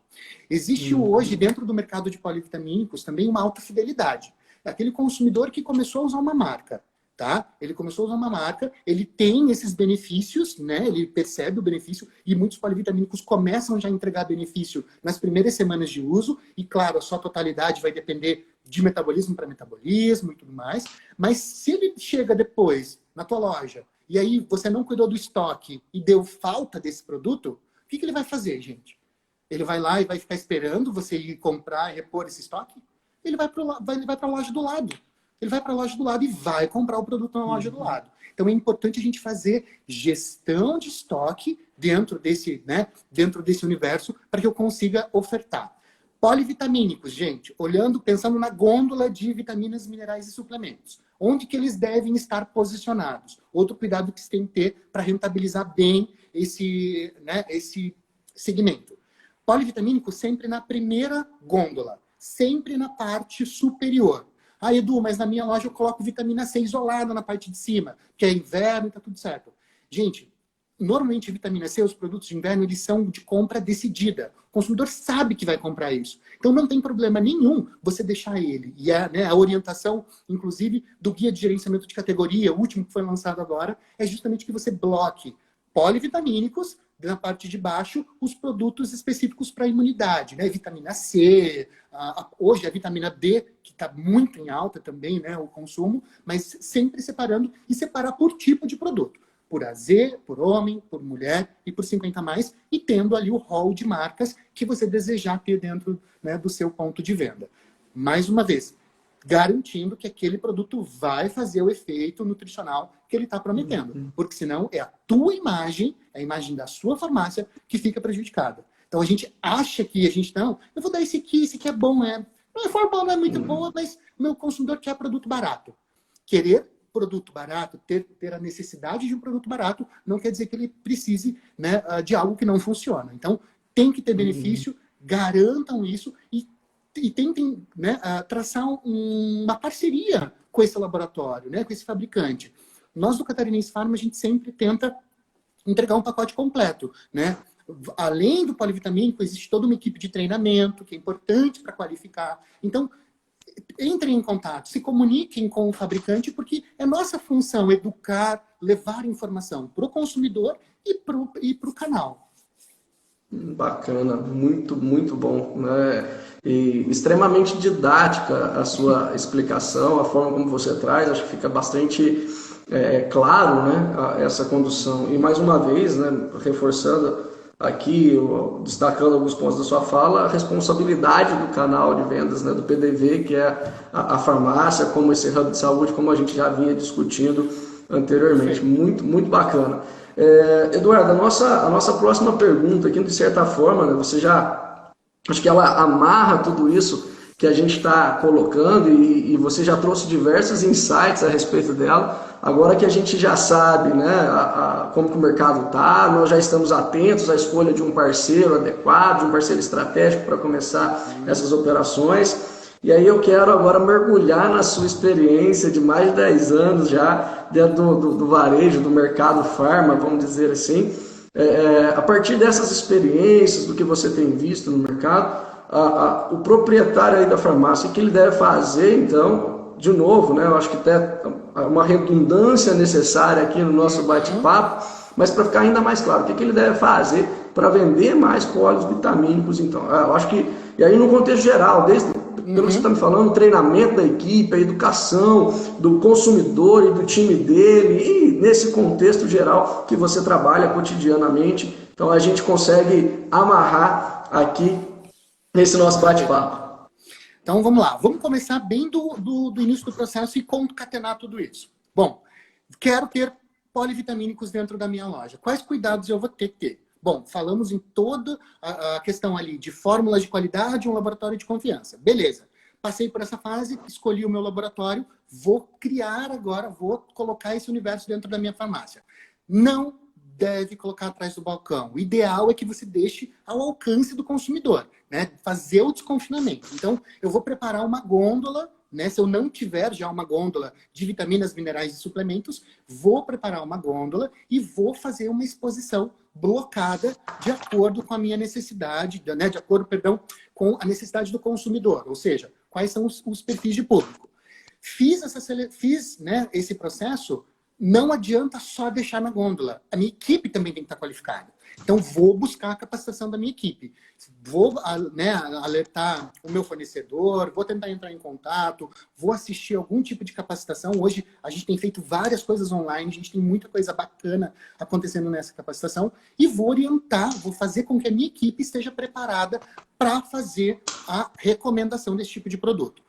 Existe hoje, dentro do mercado de polivitamínicos, também uma alta fidelidade. É aquele consumidor que começou a usar uma marca, tá? Ele começou a usar uma marca, ele tem esses benefícios, né? Ele percebe o benefício e muitos polivitamínicos começam já a entregar benefício nas primeiras semanas de uso e, claro, a sua totalidade vai depender de metabolismo para metabolismo e tudo mais. Mas se ele chega depois na tua loja e aí você não cuidou do estoque e deu falta desse produto, o que ele vai fazer, gente? Ele vai lá e vai ficar esperando você ir comprar e repor esse estoque? Ele vai para a loja do lado. Ele vai para a loja do lado e vai comprar o produto na loja do lado. Então é importante a gente fazer gestão de estoque dentro desse universo para que eu consiga ofertar. Polivitamínicos, gente, pensando na gôndola de vitaminas, minerais e suplementos. Onde que eles devem estar posicionados? Outro cuidado que você tem que ter para rentabilizar bem esse segmento. Polivitamínico sempre na primeira gôndola, sempre na parte superior. Ah, Edu, mas na minha loja eu coloco vitamina C isolada na parte de cima, que é inverno e tá tudo certo. Gente, normalmente vitamina C, os produtos de inverno, eles são de compra decidida. O consumidor sabe que vai comprar isso. Então não tem problema nenhum você deixar ele. E a orientação, inclusive, do Guia de Gerenciamento de Categoria, o último que foi lançado agora, é justamente que você bloque polivitamínicos, na parte de baixo, os produtos específicos para a imunidade, né? Vitamina C, hoje a vitamina D, que está muito em alta também, né? O consumo, mas sempre separando e separar por tipo de produto. Por AZ, por homem, por mulher e por 50 a mais, e tendo ali o hall de marcas que você desejar ter dentro, né, do seu ponto de venda. Mais uma vez, garantindo que aquele produto vai fazer o efeito nutricional que ele está prometendo. Porque senão é a tua imagem, a imagem da sua farmácia, que fica prejudicada. Então a gente acha que eu vou dar esse aqui é bom, a forma não é muito boa, mas o meu consumidor quer produto barato. Querer produto barato, ter a necessidade de um produto barato, não quer dizer que ele precise, né, de algo que não funciona. Então tem que ter benefício, garantam isso e tentem, né, traçar uma parceria com esse laboratório, né, com esse fabricante. Nós do Catarinense Pharma, a gente sempre tenta entregar um pacote completo, né? Além do polivitamínico, existe toda uma equipe de treinamento, que é importante para qualificar. Então, entrem em contato, se comuniquem com o fabricante, porque é nossa função educar, levar informação para o consumidor e para o canal. Bacana, muito, muito bom, né? E extremamente didática a sua explicação, a forma como você traz, acho que fica bastante claro, né, essa condução. E mais uma vez, né, reforçando aqui, destacando alguns pontos da sua fala, a responsabilidade do canal de vendas, né, do PDV, que é a farmácia, como esse hub de saúde, como a gente já vinha discutindo anteriormente. Muito, muito bacana. Eduardo, a nossa próxima pergunta aqui, de certa forma, né, você já, acho que ela amarra tudo isso que a gente está colocando e você já trouxe diversos insights a respeito dela. Agora que a gente já sabe, né, como que o mercado está, nós já estamos atentos à escolha de um parceiro adequado, de um parceiro estratégico para começar essas operações. E aí eu quero agora mergulhar na sua experiência de mais de 10 anos já dentro do varejo, do mercado farma, vamos dizer assim. A partir dessas experiências, do que você tem visto no mercado, o proprietário aí da farmácia, o que ele deve fazer, então, de novo, né? Eu acho que até uma redundância necessária aqui no nosso bate-papo, mas para ficar ainda mais claro, o que ele deve fazer para vender mais pólios vitamínicos, então? Eu acho que, e aí no contexto geral, desde pelo que você está me falando, treinamento da equipe, a educação do consumidor e do time dele, e nesse contexto geral que você trabalha cotidianamente, então a gente consegue amarrar aqui nesse nosso bate-papo. Então vamos lá, vamos começar bem do início do processo e concatenar tudo isso. Bom, quero ter polivitamínicos dentro da minha loja. Quais cuidados eu vou ter que ter? Bom, falamos em toda a questão ali de fórmulas de qualidade, um laboratório de confiança. Beleza. Passei por essa fase, escolhi o meu laboratório, vou criar agora, vou colocar esse universo dentro da minha farmácia. Não deve colocar atrás do balcão. O ideal é que você deixe ao alcance do consumidor, né? Fazer o desconfinamento. Então, eu vou preparar uma gôndola, né? Se eu não tiver já uma gôndola de vitaminas, minerais e suplementos, vou preparar uma gôndola e vou fazer uma exposição blocada de acordo com a minha necessidade, né? De acordo, perdão, com a necessidade do consumidor, ou seja, quais são os perfis de público. Fiz né, esse processo, não adianta só deixar na gôndola. A minha equipe também tem que estar qualificada. Então, vou buscar a capacitação da minha equipe. Vou, né, alertar o meu fornecedor, vou tentar entrar em contato, vou assistir algum tipo de capacitação. Hoje, a gente tem feito várias coisas online, a gente tem muita coisa bacana acontecendo nessa capacitação, e vou orientar, vou fazer com que a minha equipe esteja preparada para fazer a recomendação desse tipo de produto.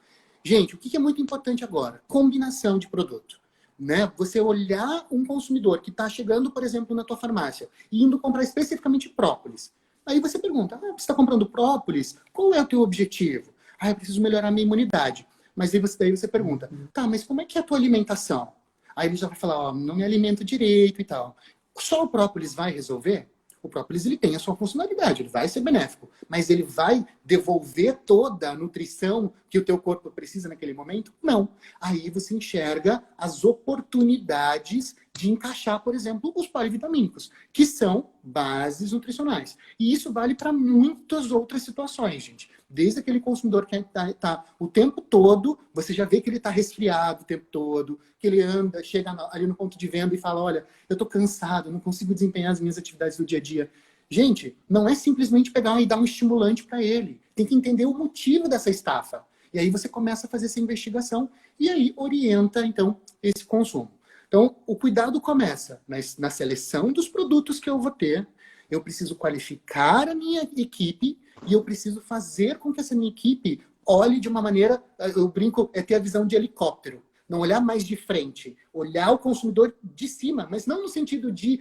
Gente, o que é muito importante agora? Combinação de produto. Né? Você olhar um consumidor que está chegando, por exemplo, na tua farmácia e indo comprar especificamente própolis. Aí você pergunta, você está comprando própolis? Qual é o teu objetivo? Eu preciso melhorar a minha imunidade. Mas daí você pergunta, tá, mas como é que é a tua alimentação? Aí ele já vai falar, não me alimento direito e tal. Só o própolis vai resolver? O própolis ele tem a sua funcionalidade, ele vai ser benéfico, mas ele vai devolver toda a nutrição que o teu corpo precisa naquele momento? Não. Aí você enxerga as oportunidades de encaixar, por exemplo, os polivitamínicos, que são bases nutricionais. E isso vale para muitas outras situações, gente. Desde aquele consumidor que está o tempo todo, você já vê que ele está resfriado o tempo todo, que ele anda, chega ali no ponto de venda e fala, olha, eu estou cansado, não consigo desempenhar as minhas atividades do dia a dia. Gente, não é simplesmente pegar e dar um estimulante para ele. Tem que entender o motivo dessa estafa. E aí você começa a fazer essa investigação e aí orienta, então, esse consumo. Então, o cuidado começa na seleção dos produtos que eu vou ter. Eu preciso qualificar a minha equipe e eu preciso fazer com que essa minha equipe olhe de uma maneira, eu brinco, é ter a visão de helicóptero. Não olhar mais de frente, olhar o consumidor de cima, mas não no sentido de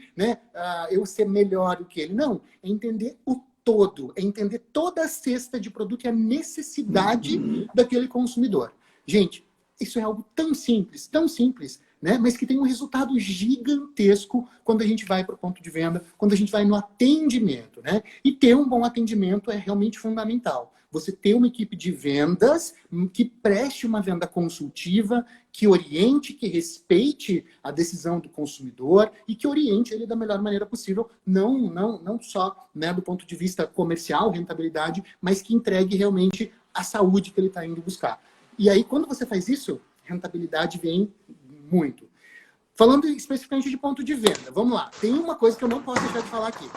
eu ser melhor do que ele. Não, é entender o todo, é entender toda a cesta de produto e a necessidade daquele consumidor. Gente, isso é algo tão simples, né? Mas que tem um resultado gigantesco quando a gente vai para o ponto de venda, quando a gente vai no atendimento, né? E ter um bom atendimento é realmente fundamental. Você ter uma equipe de vendas que preste uma venda consultiva, que oriente, que respeite a decisão do consumidor e que oriente ele da melhor maneira possível, não só, né, do ponto de vista comercial, rentabilidade, mas que entregue realmente a saúde que ele está indo buscar. E aí, quando você faz isso, rentabilidade vem muito. Falando especificamente de ponto de venda, vamos lá. Tem uma coisa que eu não posso deixar de falar aqui.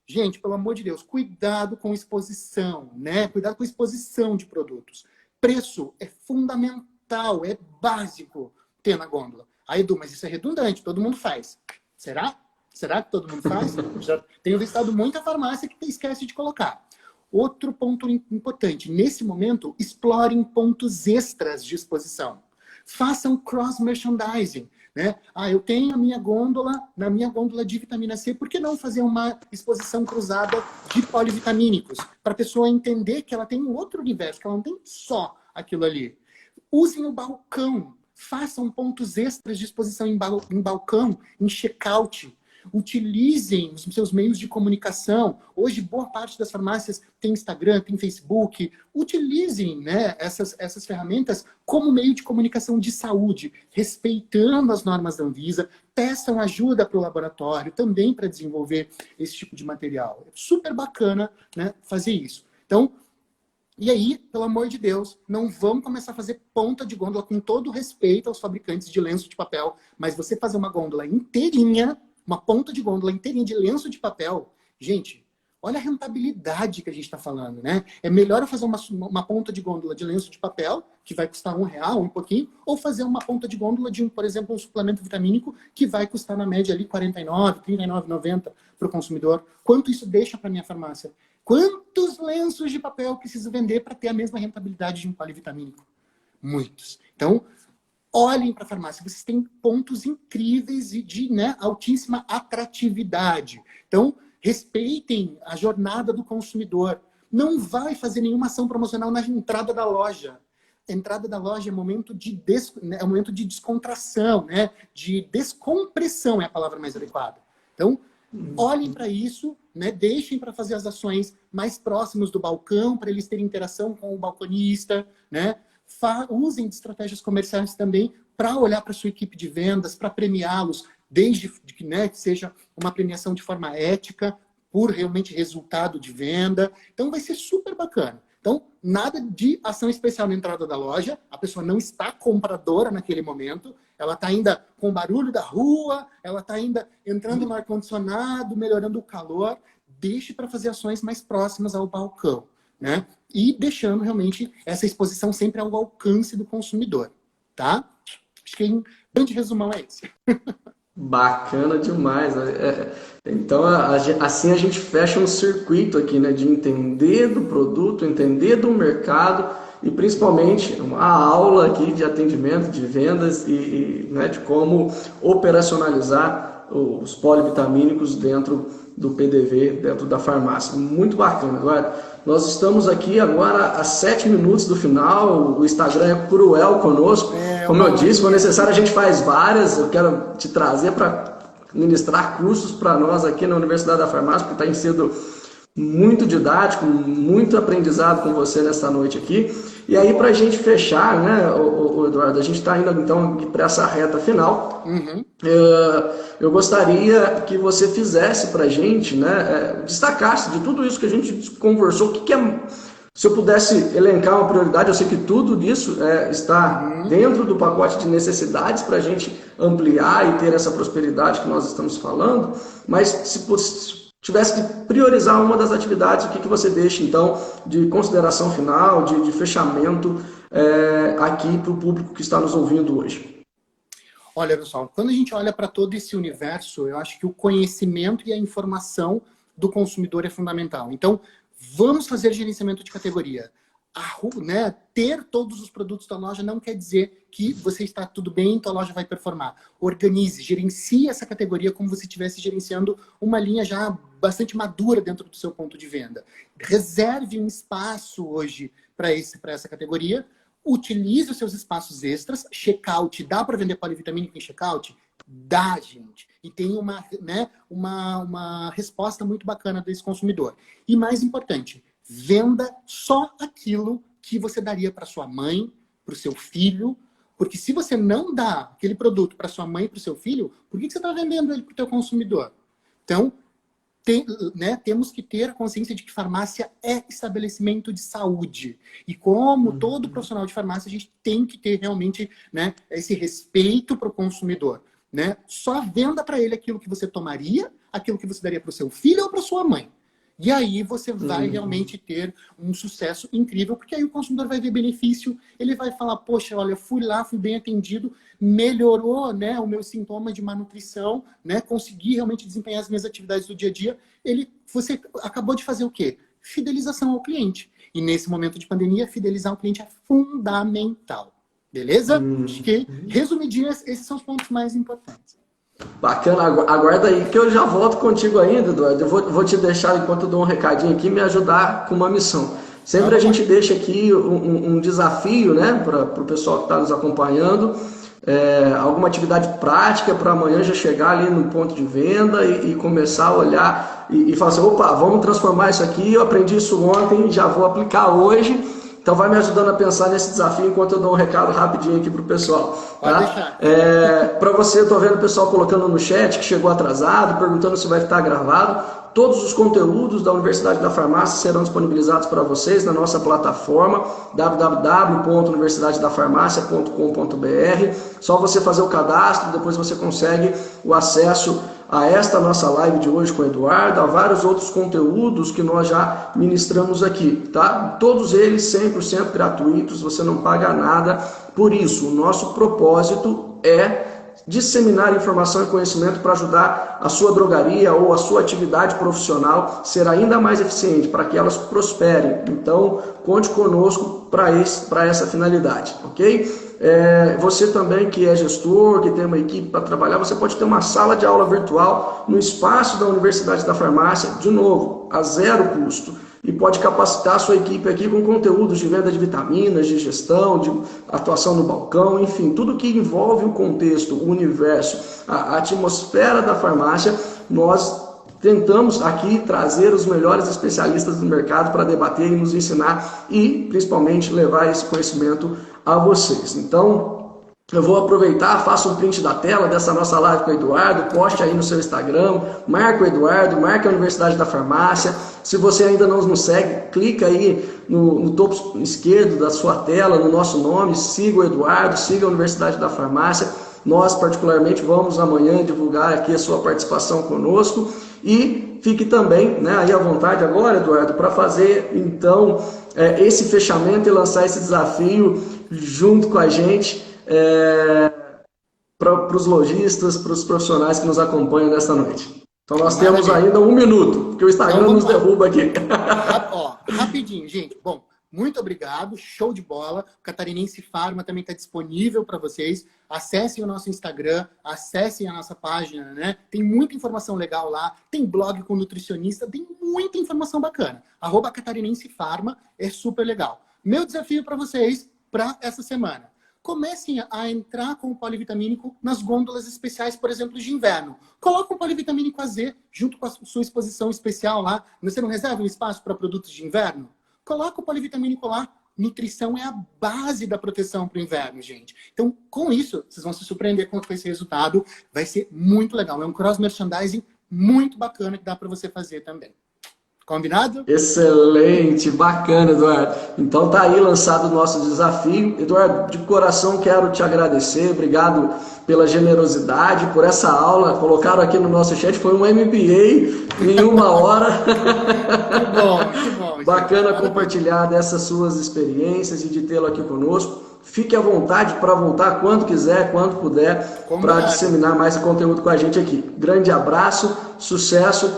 Gente, pelo amor de Deus, cuidado com exposição, né? Cuidado com exposição de produtos. Preço é fundamental, é básico ter na gôndola. Aí, Edu, mas isso é redundante, todo mundo faz. Será? Será que todo mundo faz? Já tenho visitado muita farmácia que esquece de colocar. Outro ponto importante, nesse momento, explorem pontos extras de exposição. Façam cross-merchandising. Né? Eu tenho a minha gôndola, na minha gôndola de vitamina C, por que não fazer uma exposição cruzada de polivitamínicos? Para a pessoa entender que ela tem um outro universo, que ela não tem só aquilo ali. Usem o balcão, façam pontos extras de exposição em balcão, em check-out. Utilizem os seus meios de comunicação. Hoje, boa parte das farmácias tem Instagram, tem Facebook. Utilizem, né, essas ferramentas como meio de comunicação de saúde, respeitando as normas da Anvisa. Peçam ajuda para o laboratório também para desenvolver esse tipo de material. É super bacana, né, fazer isso. Então, e aí, pelo amor de Deus, não vamos começar a fazer ponta de gôndola, com todo respeito aos fabricantes de lenço de papel, mas você fazer uma gôndola inteirinha, uma ponta de gôndola inteirinha de lenço de papel, gente, olha a rentabilidade que a gente está falando, né? É melhor eu fazer uma ponta de gôndola de lenço de papel, que vai custar R$1, um pouquinho, ou fazer uma ponta de gôndola de, por exemplo, um suplemento vitamínico, que vai custar na média ali R$49, R$39,90 para o consumidor. Quanto isso deixa para minha farmácia? Quantos lenços de papel eu preciso vender para ter a mesma rentabilidade de um polivitamínico? Muitos. Então, olhem para a farmácia. Vocês têm pontos incríveis e de, né, altíssima atratividade. Então, respeitem a jornada do consumidor. Não vai fazer nenhuma ação promocional na entrada da loja. A entrada da loja é momento de, é um momento de descontração, né? De descompressão é a palavra mais adequada. Então, olhem para isso, né? Deixem para fazer as ações mais próximas do balcão, para eles terem interação com o balconista, né? Usem de estratégias comerciais também para olhar para a sua equipe de vendas, para premiá-los, desde que, né, que seja uma premiação de forma ética, por realmente resultado de venda. Então, vai ser super bacana. Então, nada de ação especial na entrada da loja. A pessoa não está compradora naquele momento. Ela está ainda com o barulho da rua, ela está ainda entrando no ar-condicionado, melhorando o calor. Deixe para fazer ações mais próximas ao balcão, né? E deixando realmente essa exposição sempre ao alcance do consumidor, tá? Acho que um grande resumão é esse. Bacana demais. Então, assim a gente fecha um circuito aqui, né, de entender do produto, entender do mercado e principalmente uma aula aqui de atendimento, de vendas e né, de como operacionalizar os polivitamínicos dentro do PDV, dentro da farmácia. Muito bacana. Agora, nós estamos aqui agora a 7 minutos do final, o Instagram é cruel conosco. Como eu disse, se for necessário a gente faz várias. Eu quero te trazer para ministrar cursos para nós aqui na Universidade da Farmácia, porque está sendo muito didático, muito aprendizado com você nessa noite aqui. E aí, para a gente fechar, né, o Eduardo, a gente está indo então para essa reta final. Eu gostaria que você fizesse para a gente, né, destacasse de tudo isso que a gente conversou, o que é, se eu pudesse elencar uma prioridade, eu sei que tudo isso está dentro do pacote de necessidades para a gente ampliar e ter essa prosperidade que nós estamos falando, mas se tivesse que priorizar uma das atividades, o que você deixa, então, de consideração final, de fechamento aqui para o público que está nos ouvindo hoje? Olha, pessoal, quando a gente olha para todo esse universo, eu acho que o conhecimento e a informação do consumidor é fundamental. Então, vamos fazer gerenciamento de categoria. Né, ter todos os produtos da loja não quer dizer que você está tudo bem, tua loja vai performar. Organize, gerencie essa categoria como se estivesse gerenciando uma linha já bastante madura dentro do seu ponto de venda. Reserve um espaço hoje para essa categoria. Utilize os seus espaços extras. Checkout, dá para vender polivitamínico em checkout? Dá, gente. E tem uma resposta muito bacana desse consumidor. E mais importante, venda só aquilo que você daria para sua mãe, para o seu filho. Porque se você não dá aquele produto para sua mãe e para o seu filho, por que você está vendendo ele para o teu consumidor? Então, temos que ter a consciência de que farmácia é estabelecimento de saúde. E como todo profissional de farmácia, a gente tem que ter realmente, né, esse respeito para o consumidor. Né? Só venda para ele aquilo que você tomaria, aquilo que você daria para o seu filho ou para sua mãe. E aí você vai realmente ter um sucesso incrível, porque aí o consumidor vai ver benefício, ele vai falar, poxa, olha, fui lá, fui bem atendido, melhorou, né, o meu sintoma de má nutrição, né, consegui realmente desempenhar as minhas atividades do dia a dia. Você acabou de fazer o quê? Fidelização ao cliente. E nesse momento de pandemia, fidelizar o cliente é fundamental. Beleza? Acho que, resumidinho, esses são os pontos mais importantes. Bacana, aguarda aí que eu já volto contigo ainda, Eduardo. Eu vou te deixar, enquanto eu dou um recadinho aqui, me ajudar com uma missão. Sempre a gente deixa aqui um desafio, né, para o pessoal que está nos acompanhando. alguma atividade prática para amanhã já chegar ali no ponto de venda e começar a olhar e falar assim, opa, vamos transformar isso aqui, eu aprendi isso ontem, já vou aplicar hoje. Então vai me ajudando a pensar nesse desafio enquanto eu dou um recado rapidinho aqui para o pessoal. Tá? Para você, eu estou vendo o pessoal colocando no chat que chegou atrasado, perguntando se vai estar gravado. Todos os conteúdos da Universidade da Farmácia serão disponibilizados para vocês na nossa plataforma www.universidadedafarmacia.com.br. Só você fazer o cadastro, depois você consegue o acesso a esta nossa live de hoje com o Eduardo, a vários outros conteúdos que nós já ministramos aqui, tá? Todos eles 100% gratuitos, você não paga nada por isso. O nosso propósito é disseminar informação e conhecimento para ajudar a sua drogaria ou a sua atividade profissional a ser ainda mais eficiente, para que elas prosperem. Então, conte conosco para essa finalidade, ok? Você também que é gestor, que tem uma equipe para trabalhar, você pode ter uma sala de aula virtual no espaço da Universidade da Farmácia, de novo, a zero custo. E pode capacitar a sua equipe aqui com conteúdos de venda de vitaminas, de gestão, de atuação no balcão, enfim, tudo que envolve o contexto, o universo, a atmosfera da farmácia. Nós tentamos aqui trazer os melhores especialistas do mercado para debater e nos ensinar e, principalmente, levar esse conhecimento a vocês. Então, eu vou aproveitar, faça um print da tela dessa nossa live com o Eduardo, poste aí no seu Instagram, marca o Eduardo, marca a Universidade da Farmácia. Se você ainda não nos segue, clica aí no topo esquerdo da sua tela, no nosso nome, siga o Eduardo, siga a Universidade da Farmácia. Nós, particularmente, vamos amanhã divulgar aqui a sua participação conosco e fique também, né, aí à vontade agora, Eduardo, para fazer, então, esse fechamento e lançar esse desafio junto com a gente, para os lojistas, para os profissionais que nos acompanham nesta noite. Então nós temos ainda 1 minuto, porque o Instagram então, nos derruba aqui. Rapidinho, gente. Bom, muito obrigado, show de bola. O Catarinense Farma também está disponível para vocês. Acessem o nosso Instagram, acessem a nossa página, né? Tem muita informação legal lá, tem blog com nutricionista, tem muita informação bacana. @Catarinense Farma é super legal. Meu desafio para vocês, para essa semana. Comecem a entrar com o polivitamínico nas gôndolas especiais, por exemplo, de inverno. Coloca um polivitamínico AZ junto com a sua exposição especial lá. Você não reserva um espaço para produtos de inverno? Coloca o polivitamínico lá. Nutrição é a base da proteção para o inverno, gente. Então, com isso, vocês vão se surpreender com esse resultado. Vai ser muito legal. É um cross-merchandising muito bacana que dá para você fazer também. Combinado? Excelente, bacana, Eduardo. Então tá aí lançado o nosso desafio. Eduardo, de coração quero te agradecer, obrigado pela generosidade, por essa aula. Colocaram aqui no nosso chat, foi um MBA em 1 hora. Que bom. Bacana compartilhar dessas suas experiências e de tê-lo aqui conosco. Fique à vontade para voltar quando quiser, quando puder, para disseminar mais conteúdo com a gente aqui. Grande abraço, sucesso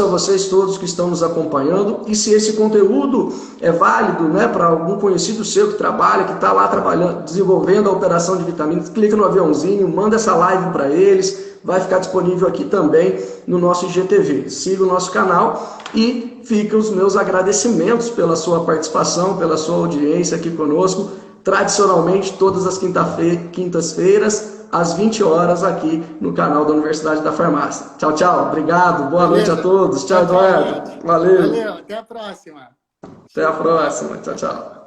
a vocês todos que estão nos acompanhando. E se esse conteúdo é válido, né, para algum conhecido seu que trabalha, que está lá trabalhando, desenvolvendo a operação de vitaminas, clica no aviãozinho, manda essa live para eles, vai ficar disponível aqui também no nosso IGTV. Siga o nosso canal e fiquem os meus agradecimentos pela sua participação, pela sua audiência aqui conosco. Tradicionalmente, todas as quintas-feiras, às 20 horas, aqui no canal da Universidade da Farmácia. Tchau, tchau. Obrigado. Boa noite a todos. Tchau, Eduardo. Valeu. Até a próxima. Até a próxima. Tchau, tchau.